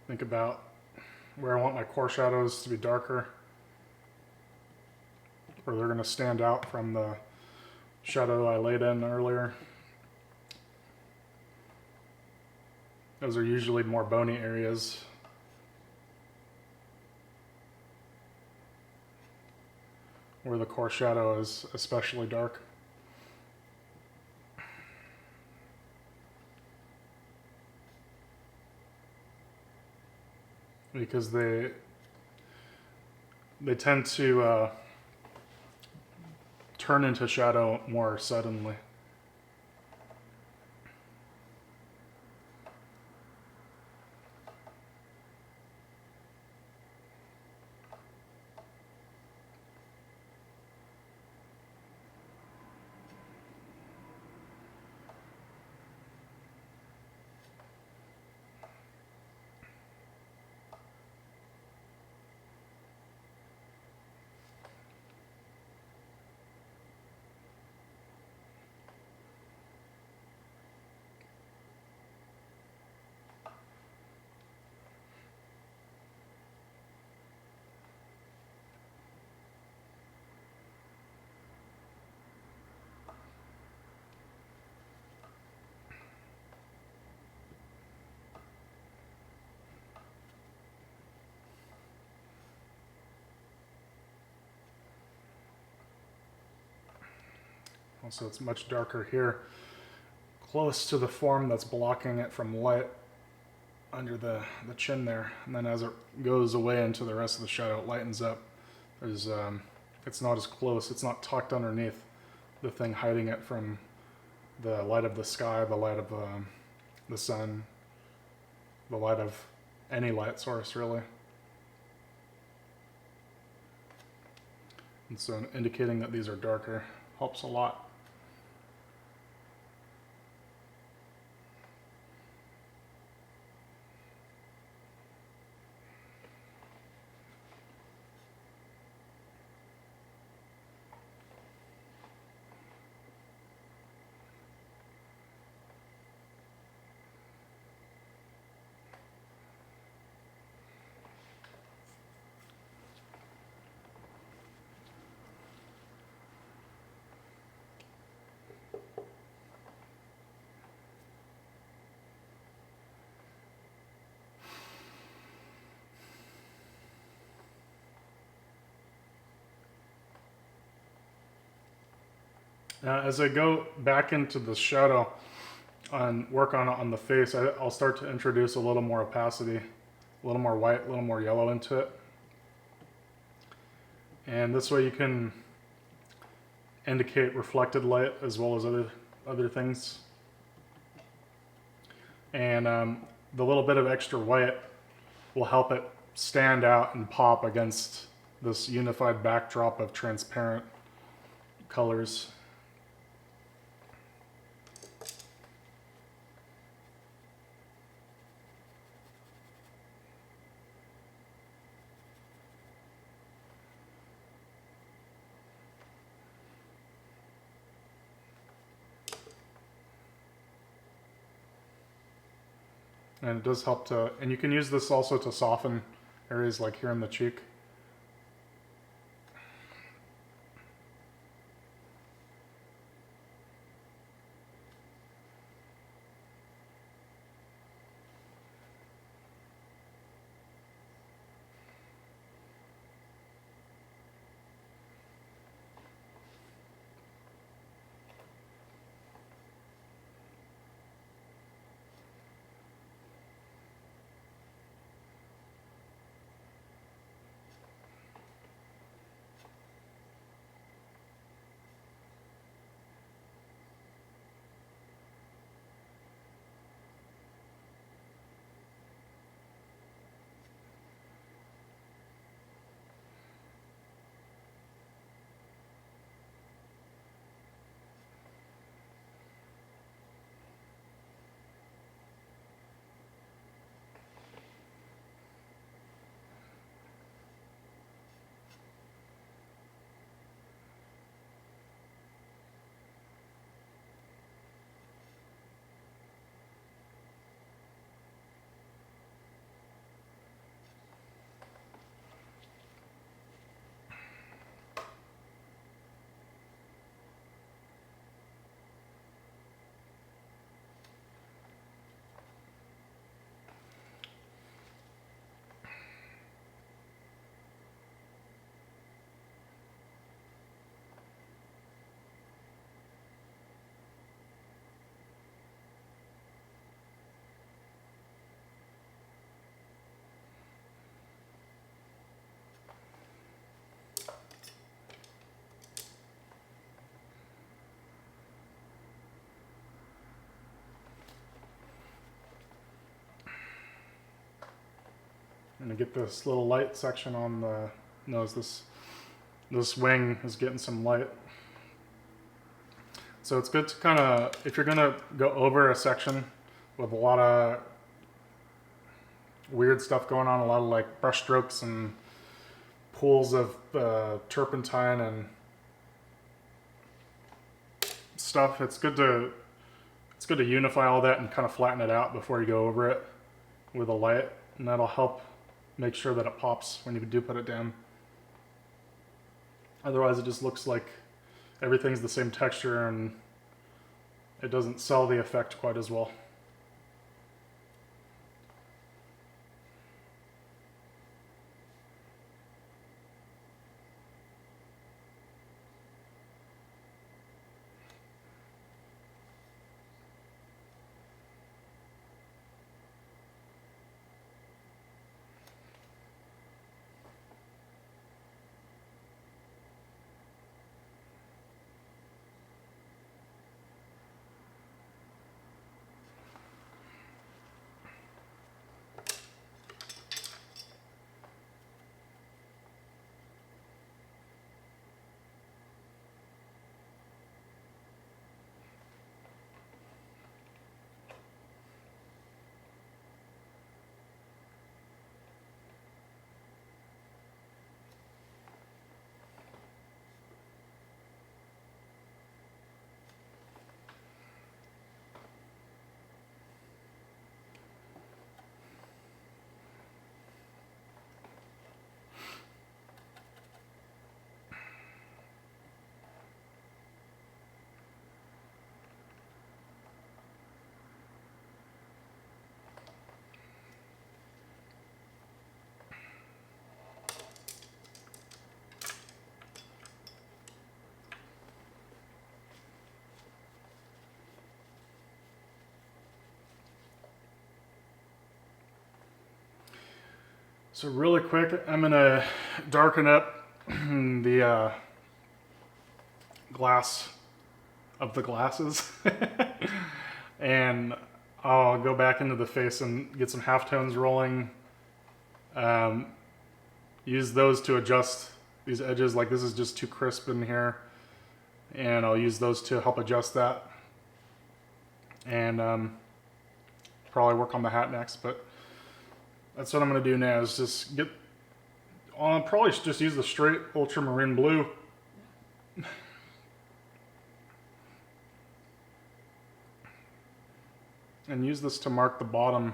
Think about where I want my core shadows to be darker, where they're going to stand out from the shadow I laid in earlier. Those are usually more bony areas. Where the core shadow is especially dark. Because they tend to turn into shadow more suddenly. Also, it's much darker here, close to the form that's blocking it from light under the chin there. And then as it goes away into the rest of the shadow, it lightens up. There's, it's not as close, it's not tucked underneath the thing hiding it from the light of the sky, the light of the sun, the light of any light source really. And so indicating that these are darker helps a lot. As I go back into the shadow and work on the face, I'll start to introduce a little more opacity, a little more white, a little more yellow into it. And this way you can indicate reflected light as well as other things. And the little bit of extra white will help it stand out and pop against this unified backdrop of transparent colors. And it does help to, and you can use this also to soften areas like here in the cheek. I'm gonna get this little light section on the nose. This wing is getting some light. So it's good to kind of, if you're gonna go over a section with a lot of weird stuff going on, a lot of like brush strokes and pools of turpentine and stuff, it's good to unify all that and kind of flatten it out before you go over it with a light, and that'll help make sure that it pops when you do put it down. Otherwise it just looks like everything's the same texture and it doesn't sell the effect quite as well. So really quick, I'm gonna darken up the glass of the glasses. And I'll go back into the face and get some halftones rolling. Use those to adjust these edges, like this is just too crisp in here. And I'll use those to help adjust that. And probably work on the hat next, but that's what I'm gonna do now, is just get, I'll probably just use the straight ultramarine blue. And use this to mark the bottom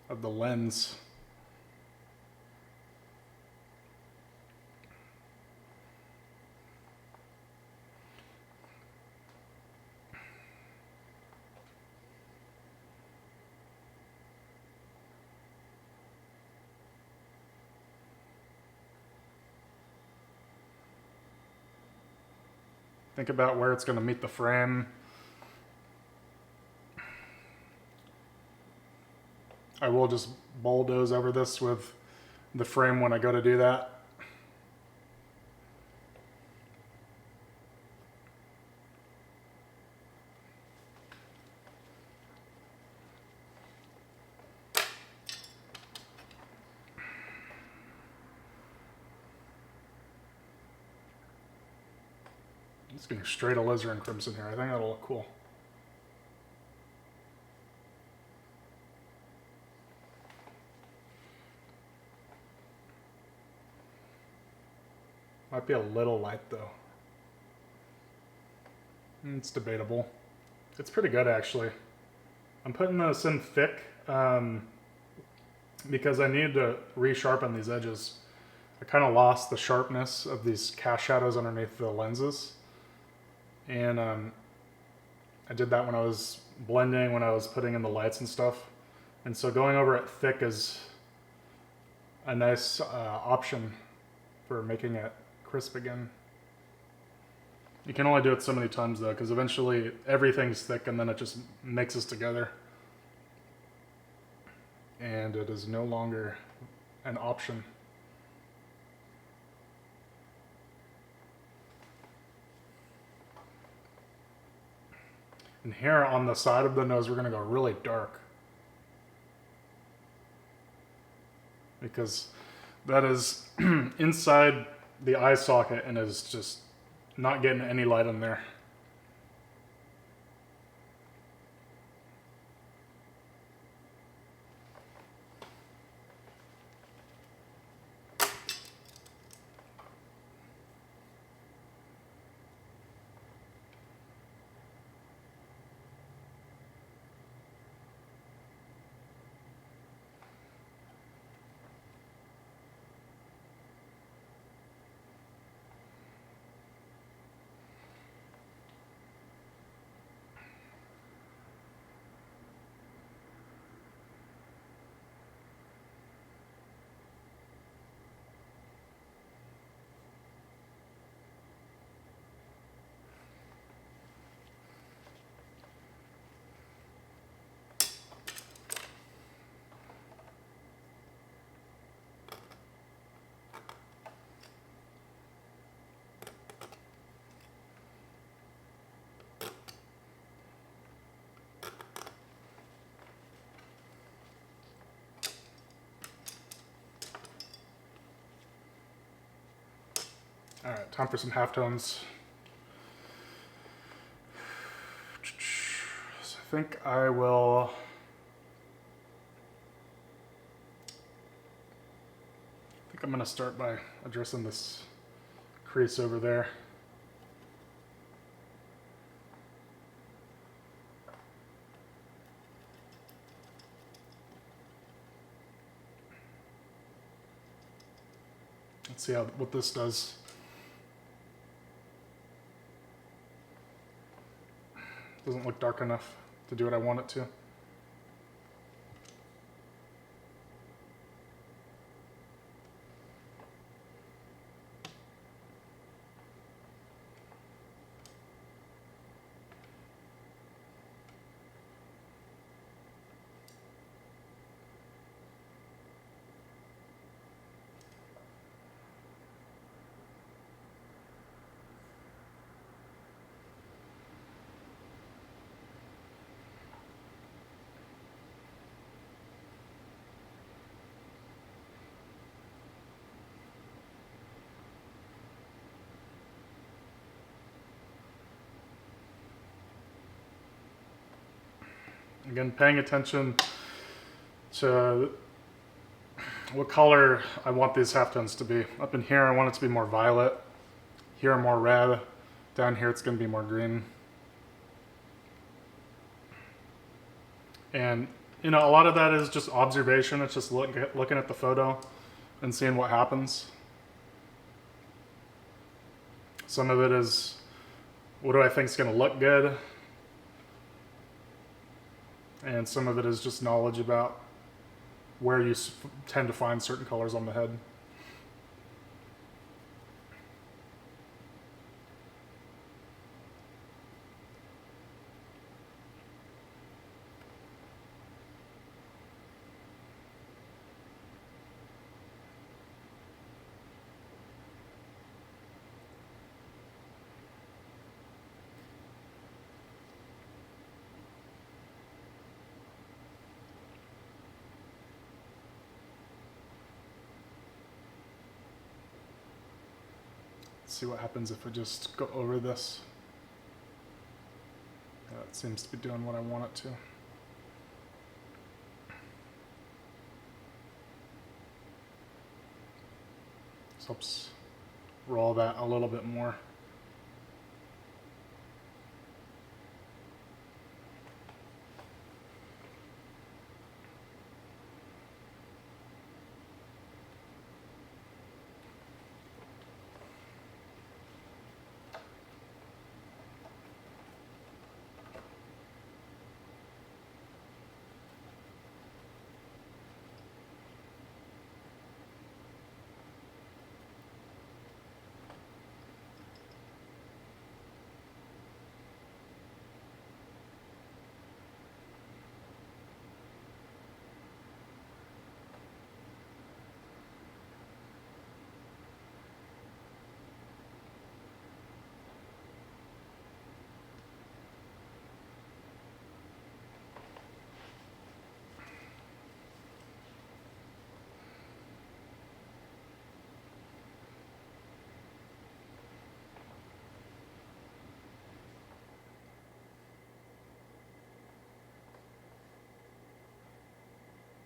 of the lens. Think about where it's going to meet the frame. I will just bulldoze over this with the frame when I go to do that. Just getting straight alizarin crimson here. I think that'll look cool. Might be a little light though. It's debatable. It's pretty good actually. I'm putting this in thick because I need to resharpen these edges. I kind of lost the sharpness of these cast shadows underneath the lenses. And I did that when I was blending, when I was putting in the lights and stuff. And so going over it thick is a nice option for making it crisp again. You can only do it so many times though, because eventually everything's thick and then it just mixes together. And it is no longer an option. And here on the side of the nose, we're going to go really dark. Because that is inside the eye socket and is just not getting any light in there. All right, time for some halftones. So I think I will. I think I'm going to start by addressing this crease over there. Let's see what this does. Doesn't look dark enough to do what I want it to. Again, paying attention to what color I want these halftones to be. Up in here I want it to be more violet, here more red, down here it's going to be more green. And you know, a lot of that is just observation. It's just looking at the photo and seeing what happens. Some of it is, what do I think is going to look good? And some of it is just knowledge about where you tend to find certain colors on the head. See what happens if I just go over this. Yeah, it seems to be doing what I want it to. This helps roll that a little bit more.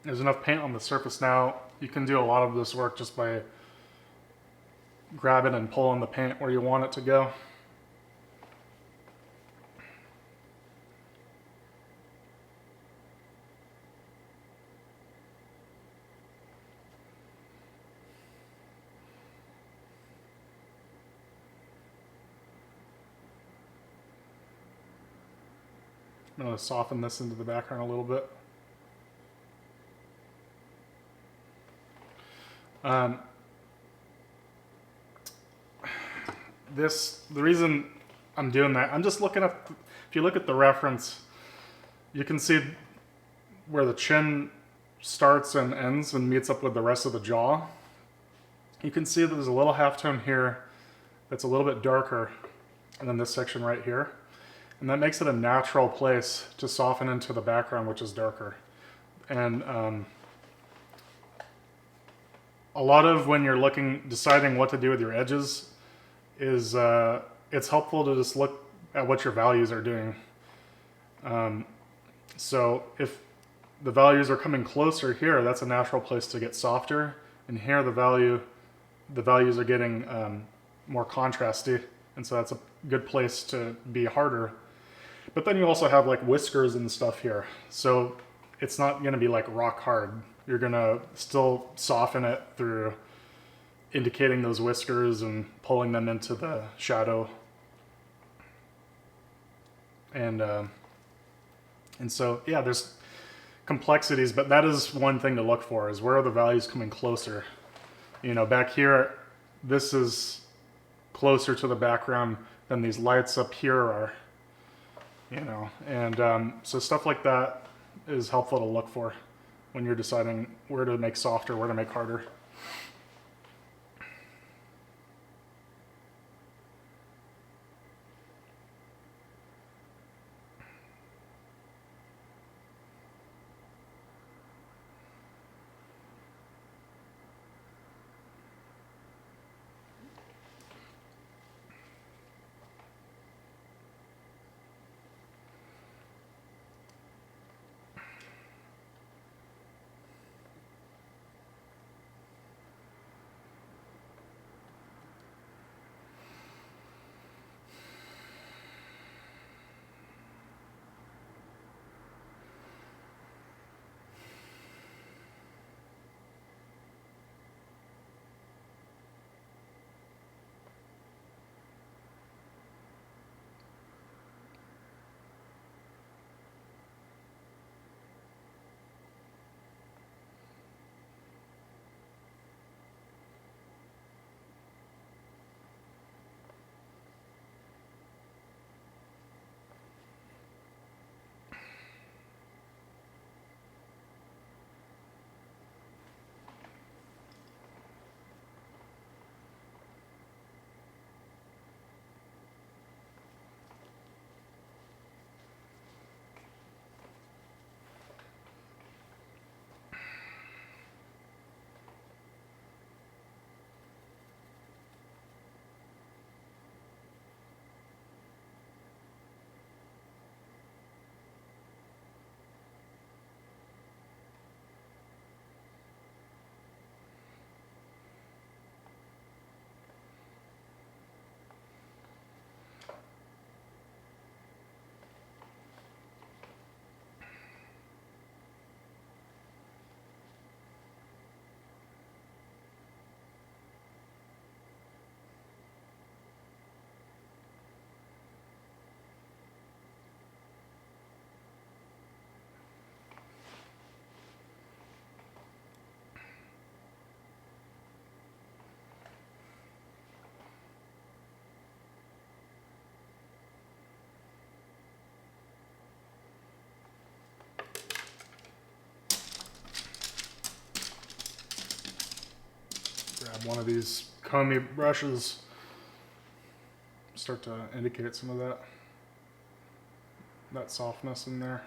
There's enough paint on the surface now. You can do a lot of this work just by grabbing and pulling the paint where you want it to go. I'm going to soften this into the background a little bit. The reason I'm doing that, I'm just looking at, if you look at the reference, you can see where the chin starts and ends and meets up with the rest of the jaw. You can see that there's a little halftone here that's a little bit darker, and then this section right here. And that makes it a natural place to soften into the background, which is darker. And a lot of when you're deciding what to do with your edges is it's helpful to just look at what your values are doing. So if the values are coming closer here, that's a natural place to get softer. And here the values are getting more contrasty, and so that's a good place to be harder. But then you also have like whiskers and stuff here, so it's not going to be like rock hard. You're going to still soften it through indicating those whiskers and pulling them into the shadow. And so, yeah, there's complexities, but that is one thing to look for, is where are the values coming closer. You know, back here, this is closer to the background than these lights up here are, you know. And so stuff like that is helpful to look for when you're deciding where to make softer, where to make harder. grab one of these comb brushes, start to indicate some of that softness in there.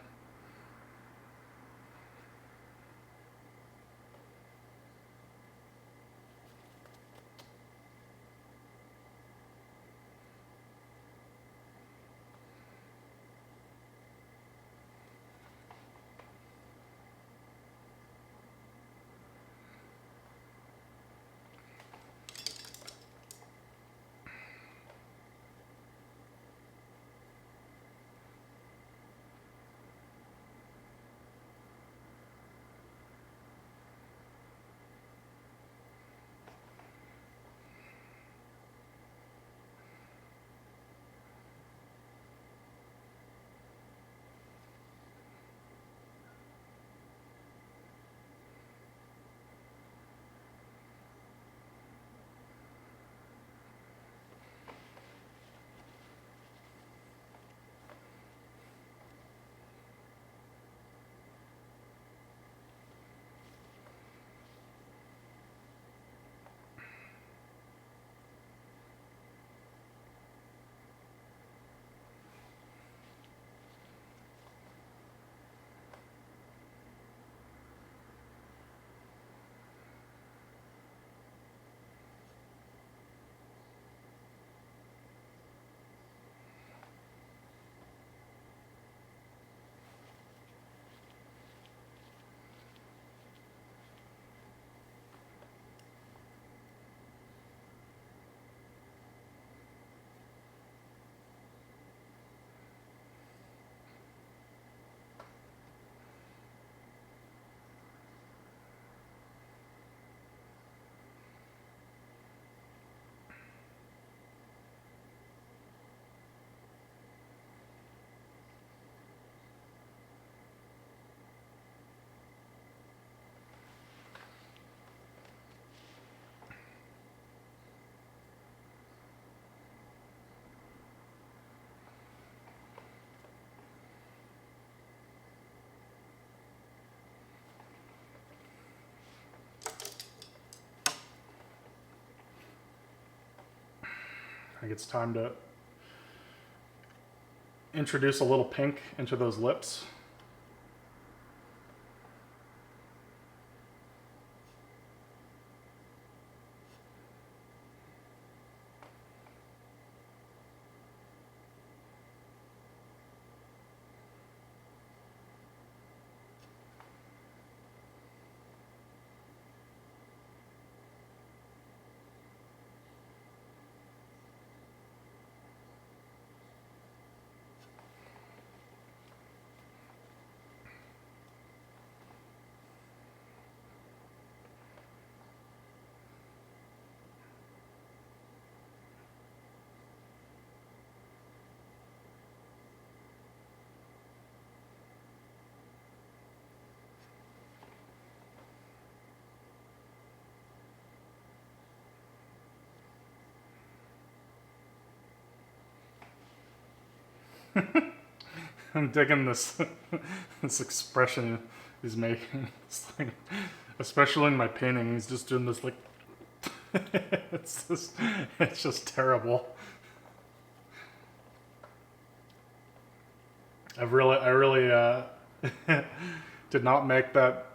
I think it's time to introduce a little pink into those lips. I'm digging this this expression he's making. It's like, especially in my painting, he's just doing this like it's just terrible. I really did not make that.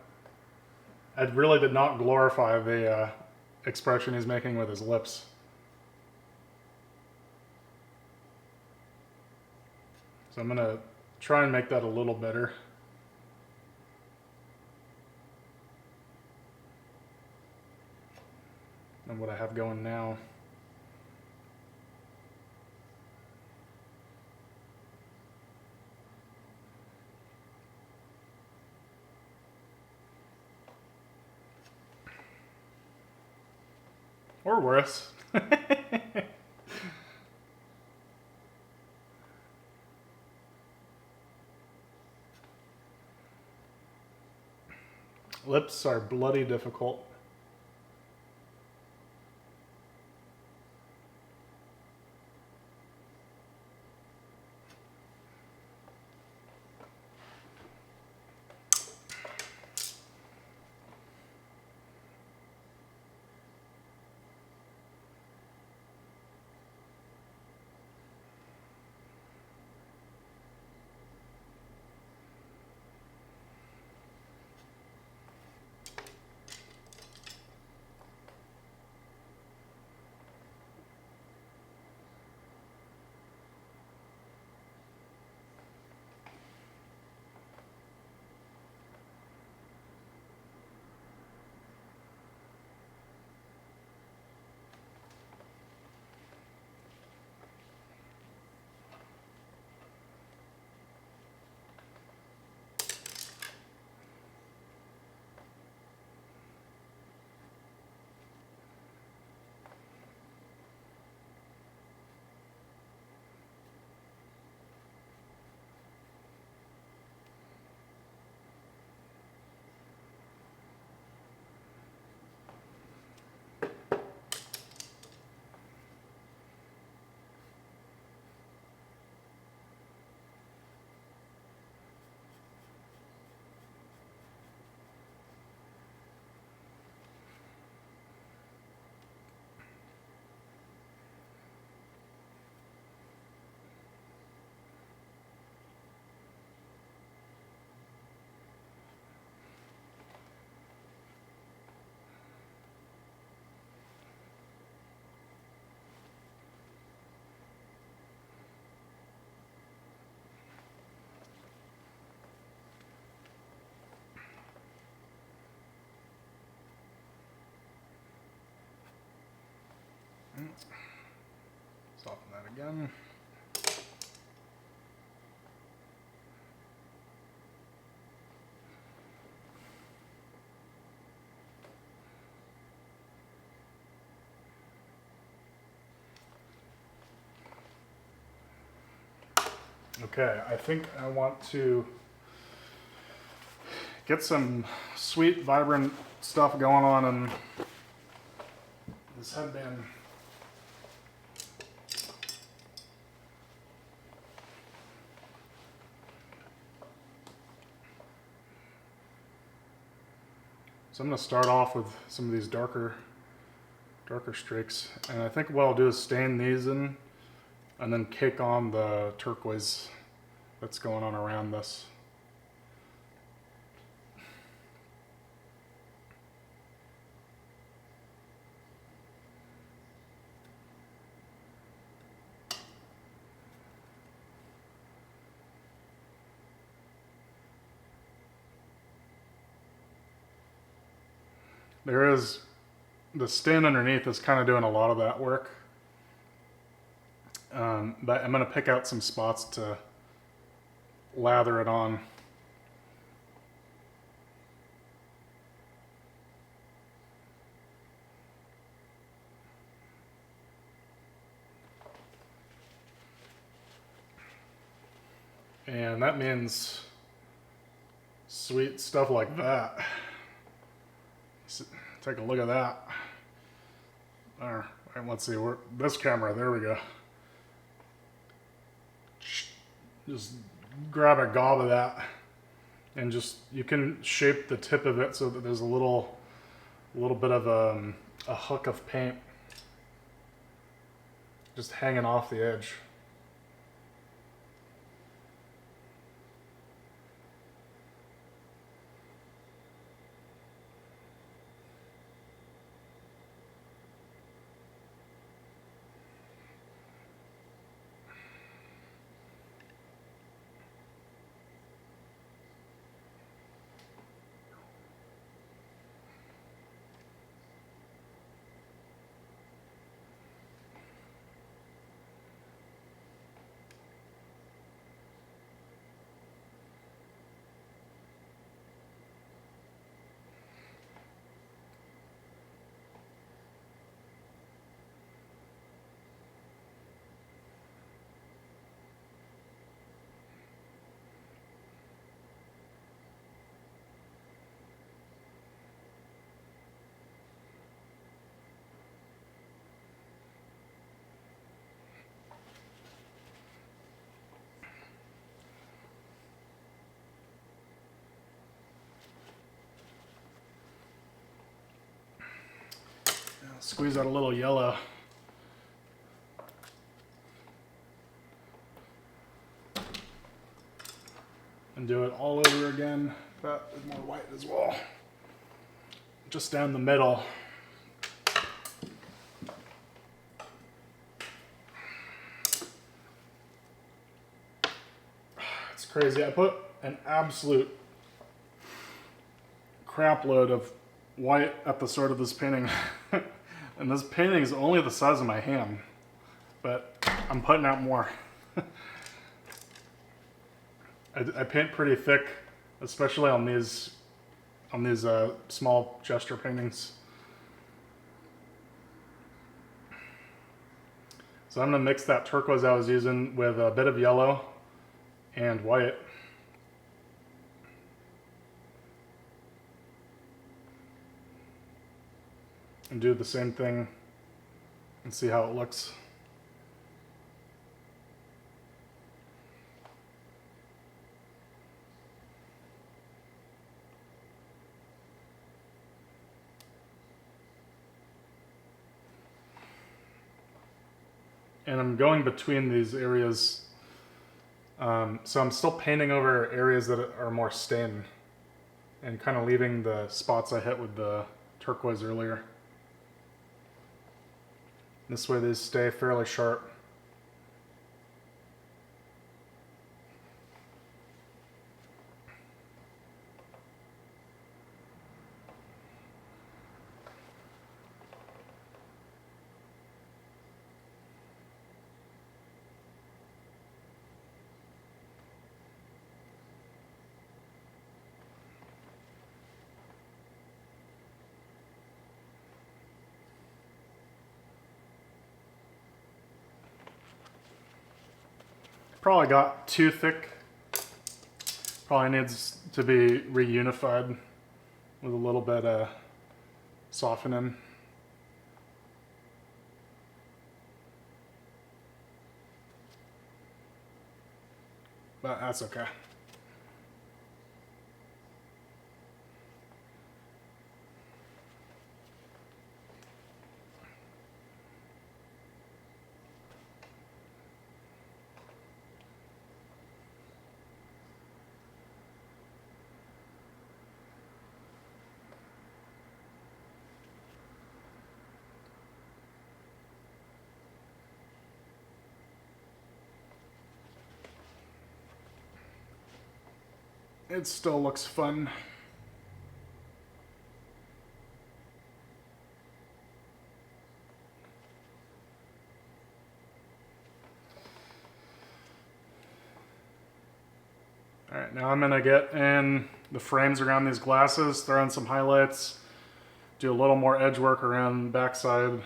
I really did not glorify the expression he's making with his lips. So I'm gonna try and make that a little better. Than what I have going now. Or worse. Lips are bloody difficult. again. Okay, I think I want to get some sweet, vibrant stuff going on in this headband. So I'm going to start off with some of these darker streaks, and I think what I'll do is stain these in and then cake on the turquoise that's going on around this. The stain underneath is kind of doing a lot of that work. But I'm going to pick out some spots to lather it on. And that means sweet stuff like that. Take a look at that. There. And let's see, this camera, there we go. Just grab a gob of that, and you can shape the tip of it so that there's a little bit of a hook of paint just hanging off the edge. Squeeze out a little yellow. And do it all over again, but with more white as well. Just down the middle. It's crazy. I put an absolute crap load of white at the start of this painting. And this painting is only the size of my hand, but I'm putting out more. I paint pretty thick, especially on these small gesture paintings. So I'm gonna mix that turquoise I was using with a bit of yellow and white. And do the same thing and see how it looks. And I'm going between these areas, so I'm still painting over areas that are more stained and kind of leaving the spots I hit with the turquoise earlier. This way these stay fairly sharp. probably got too thick. Probably needs to be reunified with a little bit of softening. But that's okay. It still looks fun. All right, now I'm gonna get in the frames around these glasses, throw in some highlights, do a little more edge work around the backside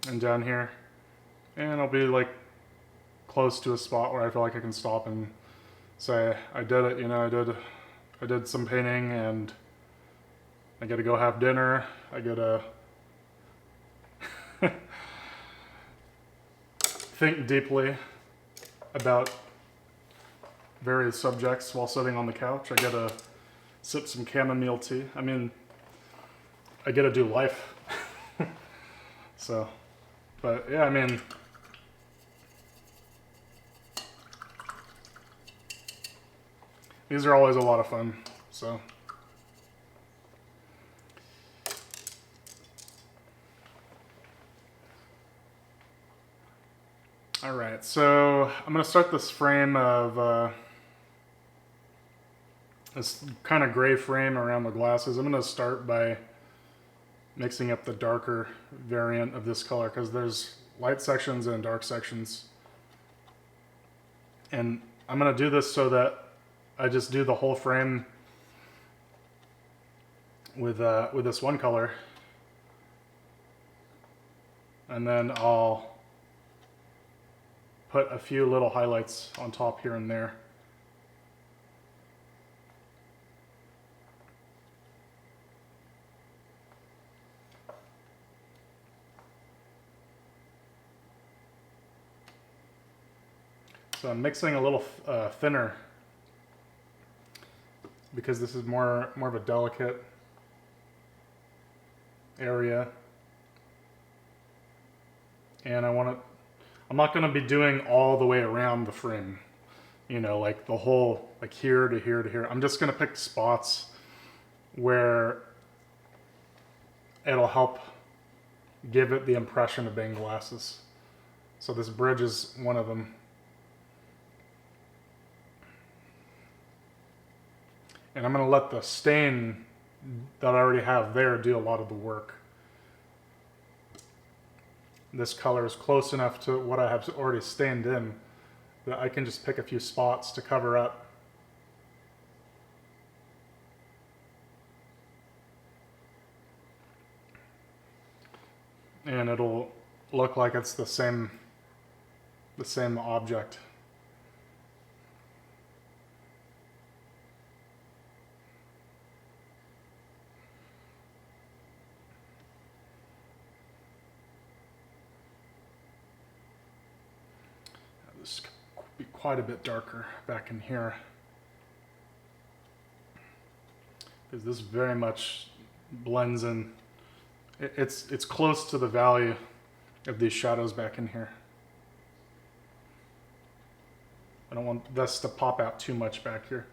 and down here. And I'll be like close to a spot where I feel like I can stop and say, I did it, you know, I did some painting and I gotta go have dinner. I gotta think deeply about various subjects while sitting on the couch. I gotta sip some chamomile tea. I mean, I gotta do life. So, but yeah, I mean, these are always a lot of fun, so. All right, so I'm gonna start this frame of this kind of gray frame around the glasses. I'm gonna start by mixing up the darker variant of this color because there's light sections and dark sections. And I'm gonna do this so that I just do the whole frame with this one color, and then I'll put a few little highlights on top here and there. So I'm mixing a little thinner because this is more of a delicate area, and I'm not going to be doing all the way around the frame, you know, like the whole, like here to here to here. I'm just going to pick spots where it'll help give it the impression of being glasses. So this bridge is one of them. And I'm going to let the stain that I already have there do a lot of the work. This color is close enough to what I have already stained in that I can just pick a few spots to cover up. And it'll look like it's the same object. This could be quite a bit darker back in here, because this very much blends in. It's close to the value of these shadows back in here. I don't want this to pop out too much back here.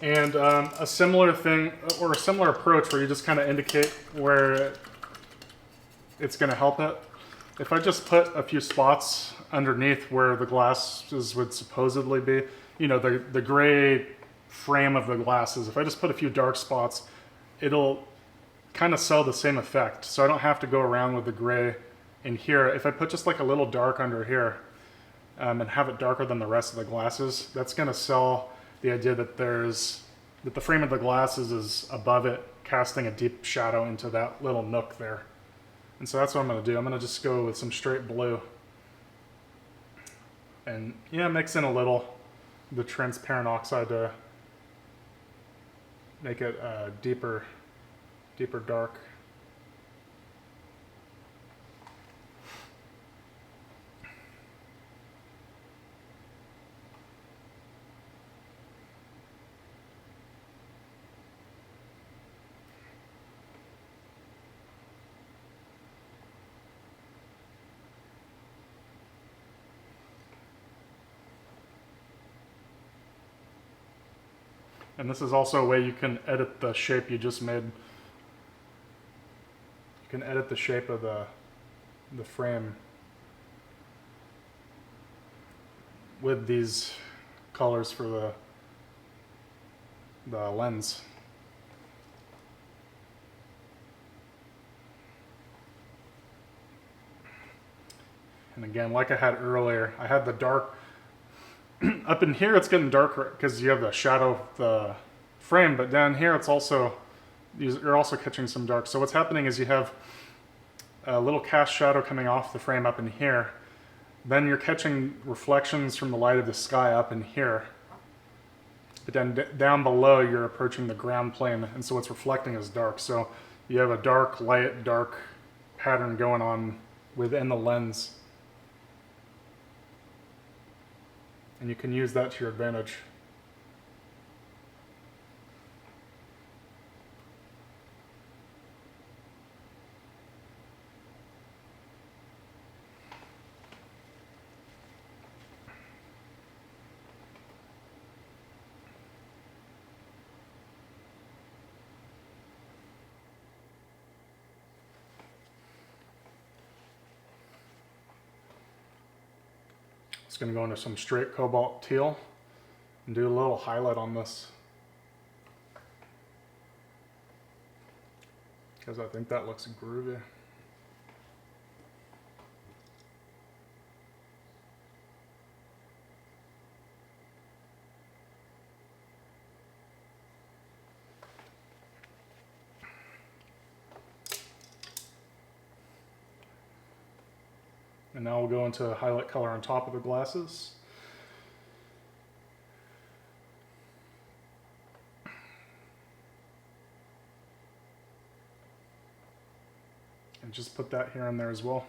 And a similar thing, or a similar approach where you just kind of indicate where it's going to help it. If I just put a few spots underneath where the glasses would supposedly be, you know, the gray frame of the glasses. If I just put a few dark spots, it'll kind of sell the same effect. So I don't have to go around with the gray in here. If I put just like a little dark under here and have it darker than the rest of the glasses, that's going to sell the idea that the frame of the glasses is above it, casting a deep shadow into that little nook there. And so that's what I'm going to do. I'm going to just go with some straight blue. And yeah, mix in a little the transparent oxide to make it deeper dark. And this is also a way you can edit the shape you just made. You can edit the shape of the frame with these colors for the lens. And again, like I had earlier, I had the dark up in here. It's getting darker because you have the shadow of the frame, but down here it's also, you're also catching some dark. So what's happening is you have a little cast shadow coming off the frame up in here. Then you're catching reflections from the light of the sky up in here. But then down below you're approaching the ground plane, and so what's reflecting is dark. So you have a dark, light, dark pattern going on within the lens. And you can use that to your advantage. It's going to go into some straight cobalt teal and do a little highlight on this, because I think that looks groovy. And now we'll go into highlight color on top of the glasses. And just put that here and there as well.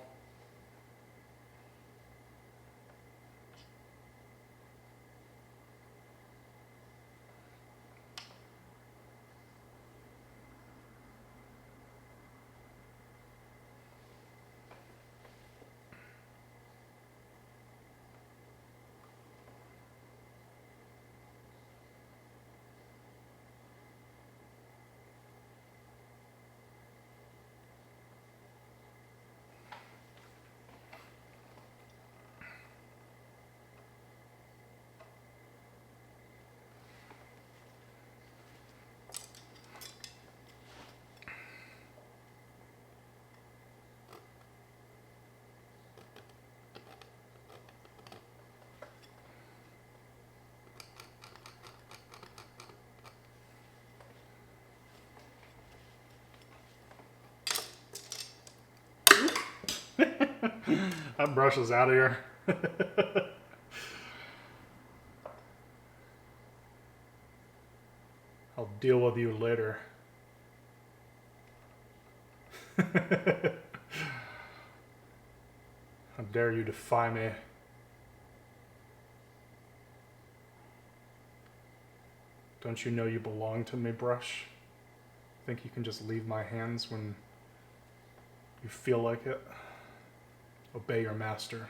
That brush is out of here. I'll deal with you later. How dare you defy me? Don't you know you belong to me, brush? Think you can just leave my hands when you feel like it? Obey your master.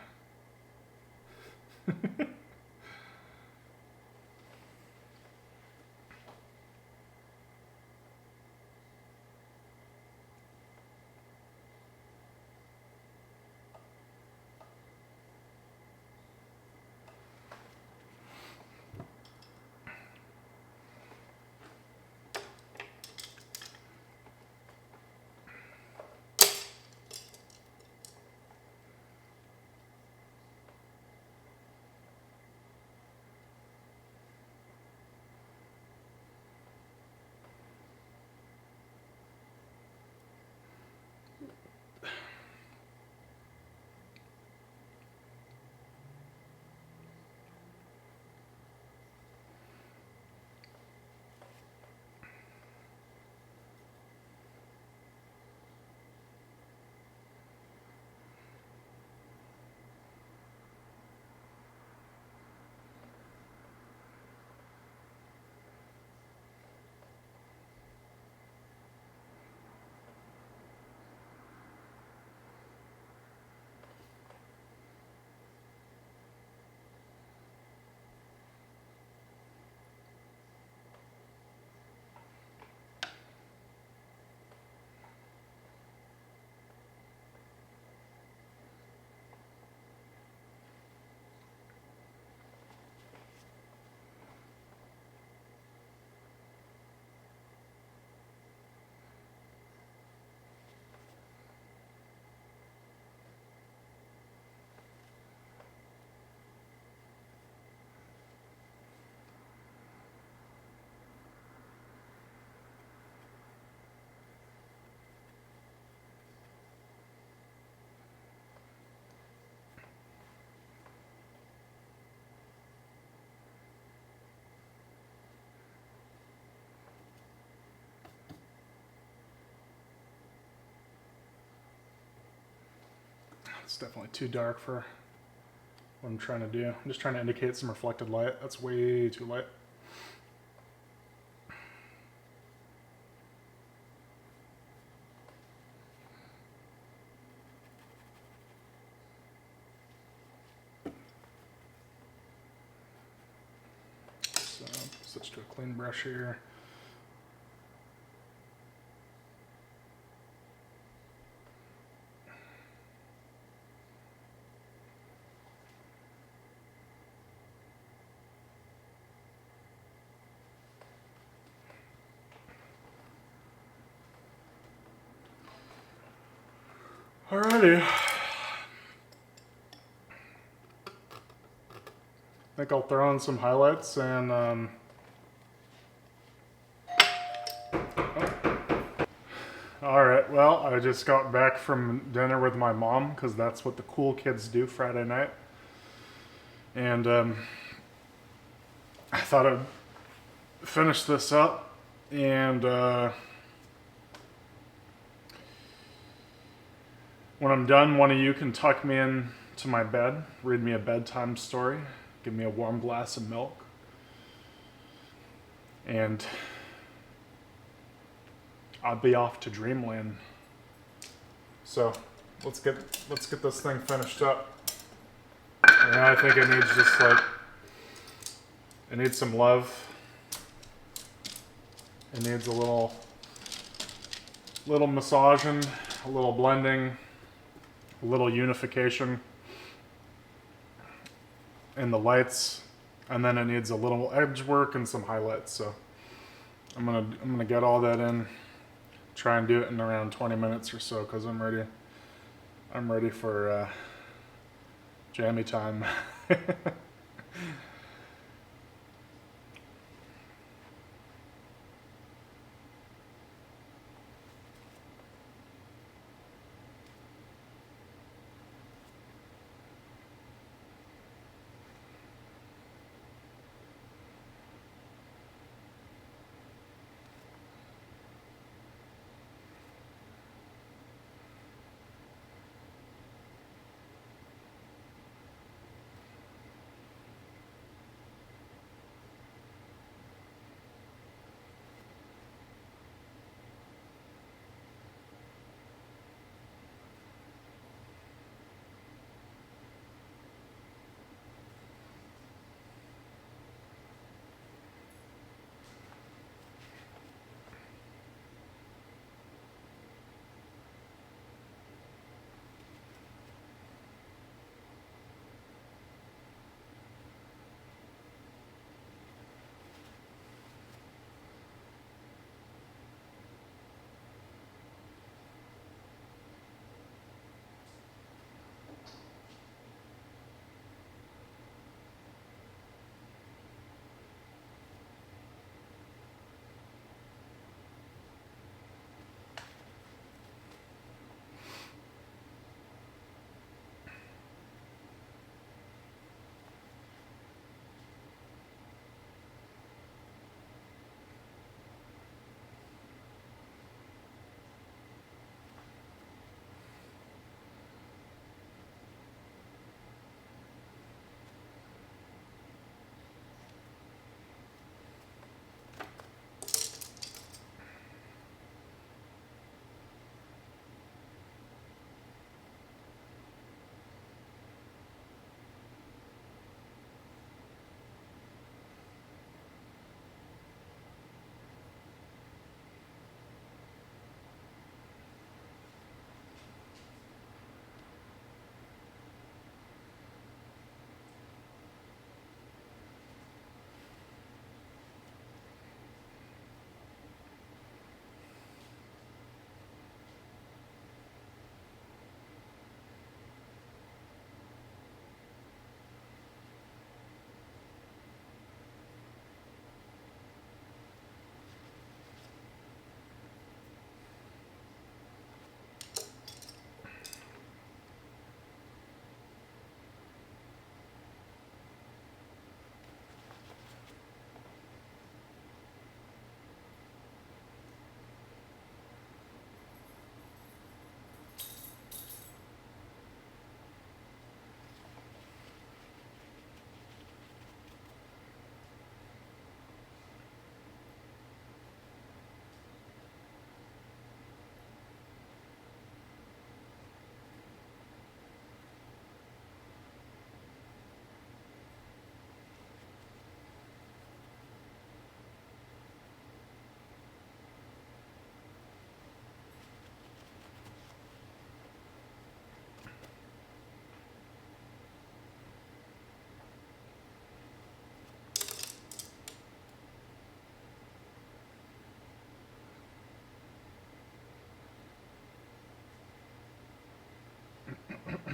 It's definitely too dark for what I'm trying to do. I'm just trying to indicate some reflected light. That's way too light. So switch to a clean brush here. Alrighty. I think I'll throw in some highlights and Alright, well, I just got back from dinner with my mom because that's what the cool kids do Friday night. And I thought I'd finish this up and when I'm done, one of you can tuck me in to my bed, read me a bedtime story, give me a warm glass of milk, and I'll be off to dreamland. So let's get this thing finished up. And I think it needs just like, it needs some love. It needs a little massaging, a little blending, a little unification in the lights, and then it needs a little edge work and some highlights. So I'm gonna get all that in, try and do it in around 20 minutes or so, because I'm ready for jammy time.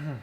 Get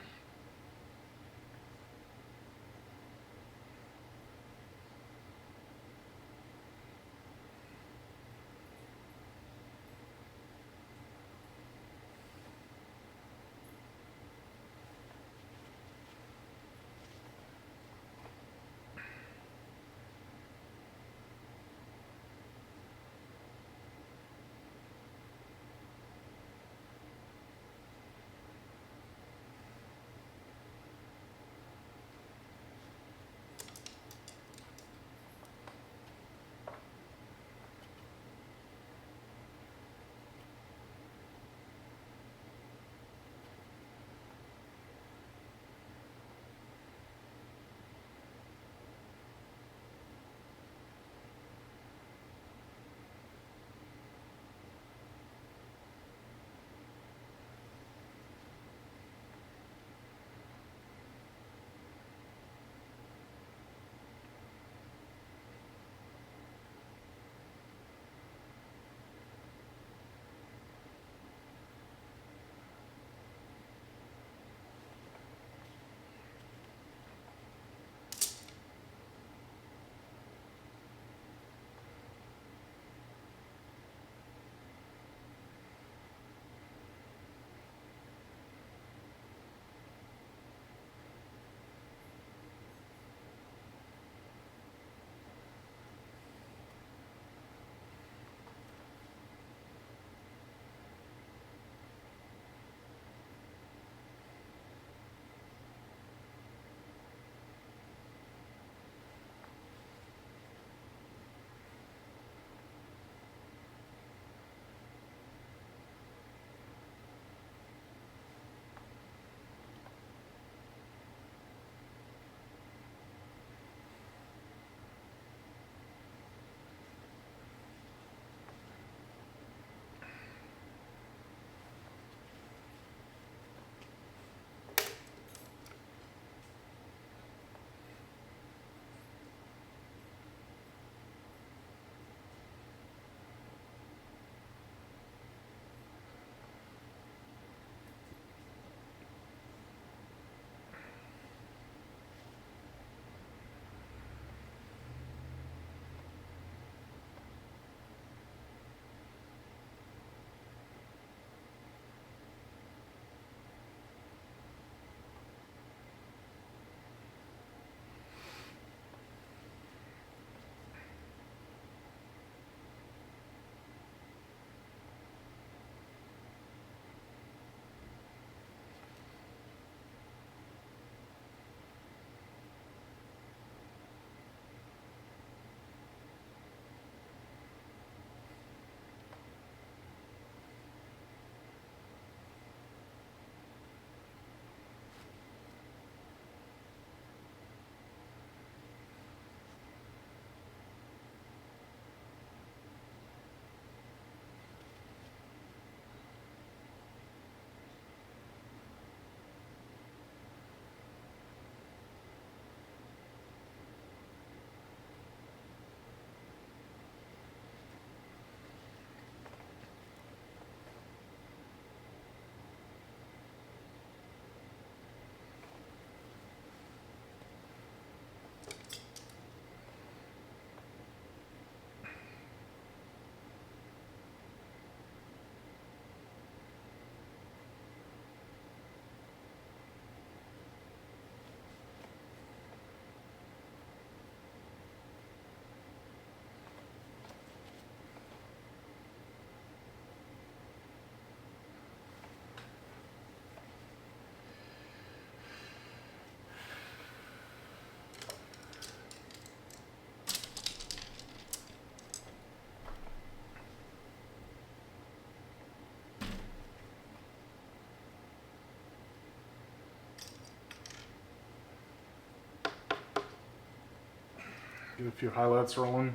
a few highlights rolling.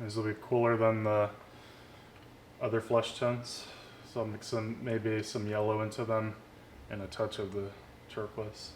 These will be cooler than the other flesh tones. So I'll mix maybe some yellow into them and a touch of the turquoise.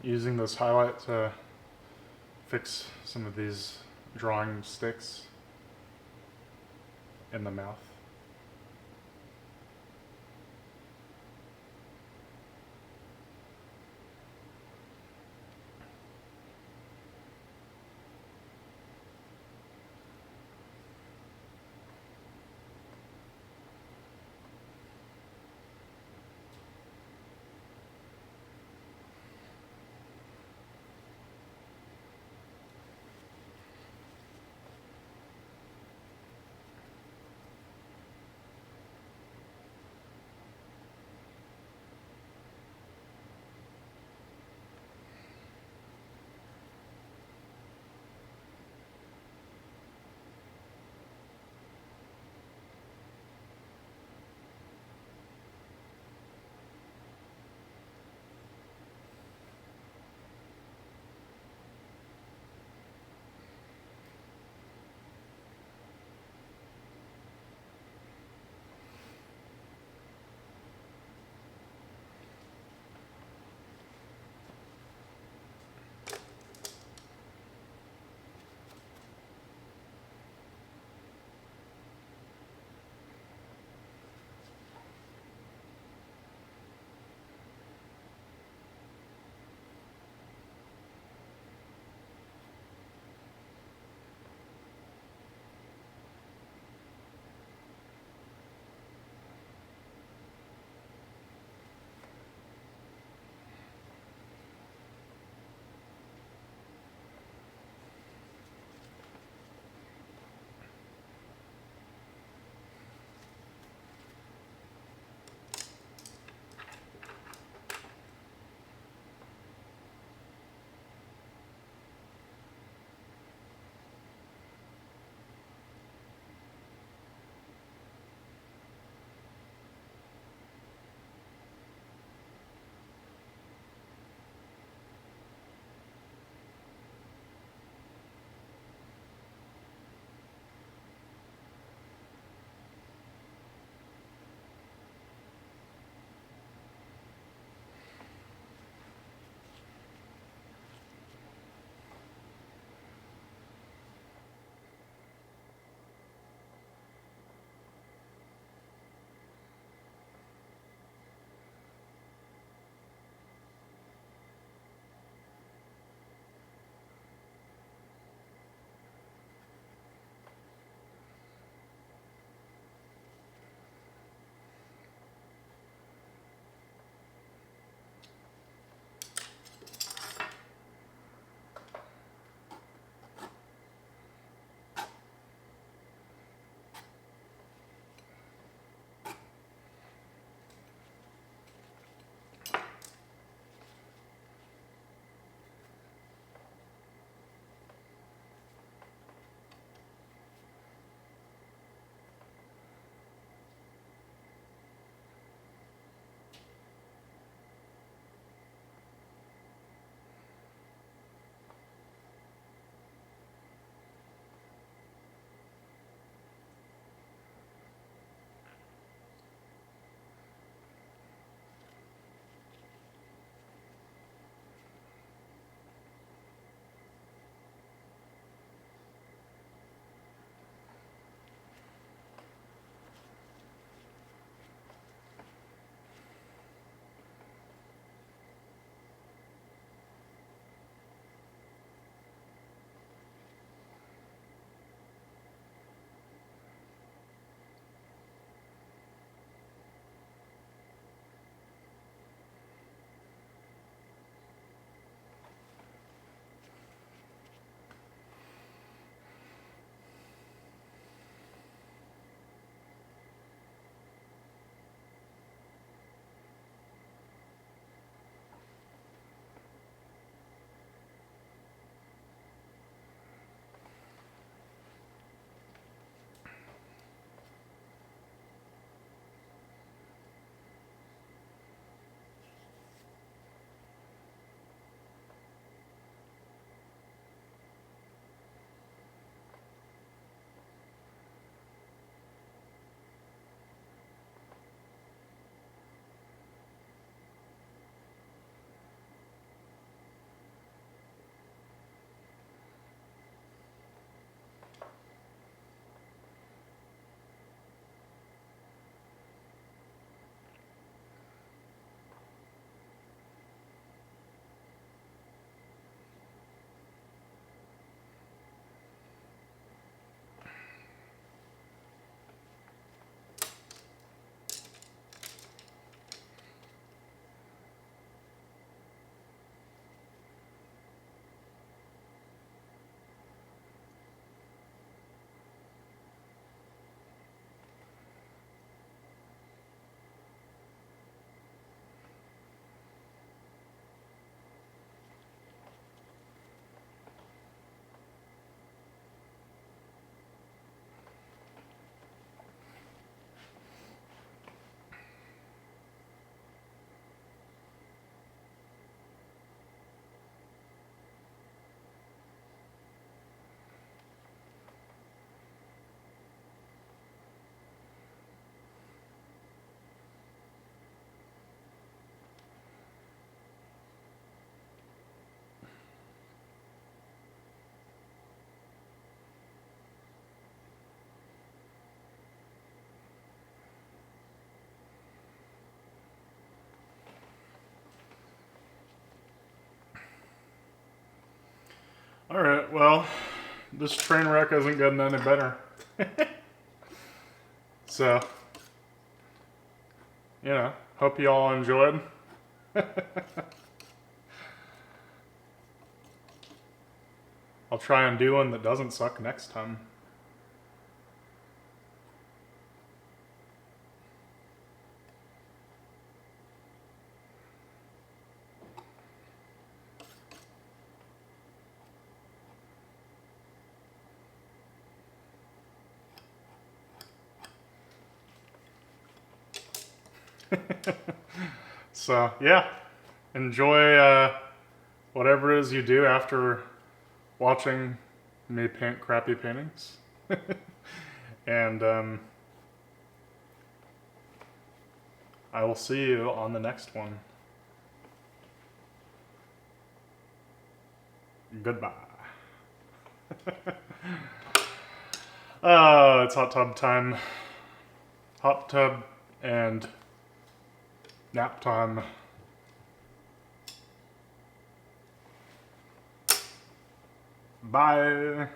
Using this highlight to fix some of these drawing sticks in the mouth. Alright, well, this train wreck isn't getting any better. So, you know, hope you all enjoyed. I'll try and do one that doesn't suck next time. So, yeah, enjoy whatever it is you do after watching me paint crappy paintings. And I will see you on the next one. Goodbye. It's hot tub time. Hot tub and nap time. Bye.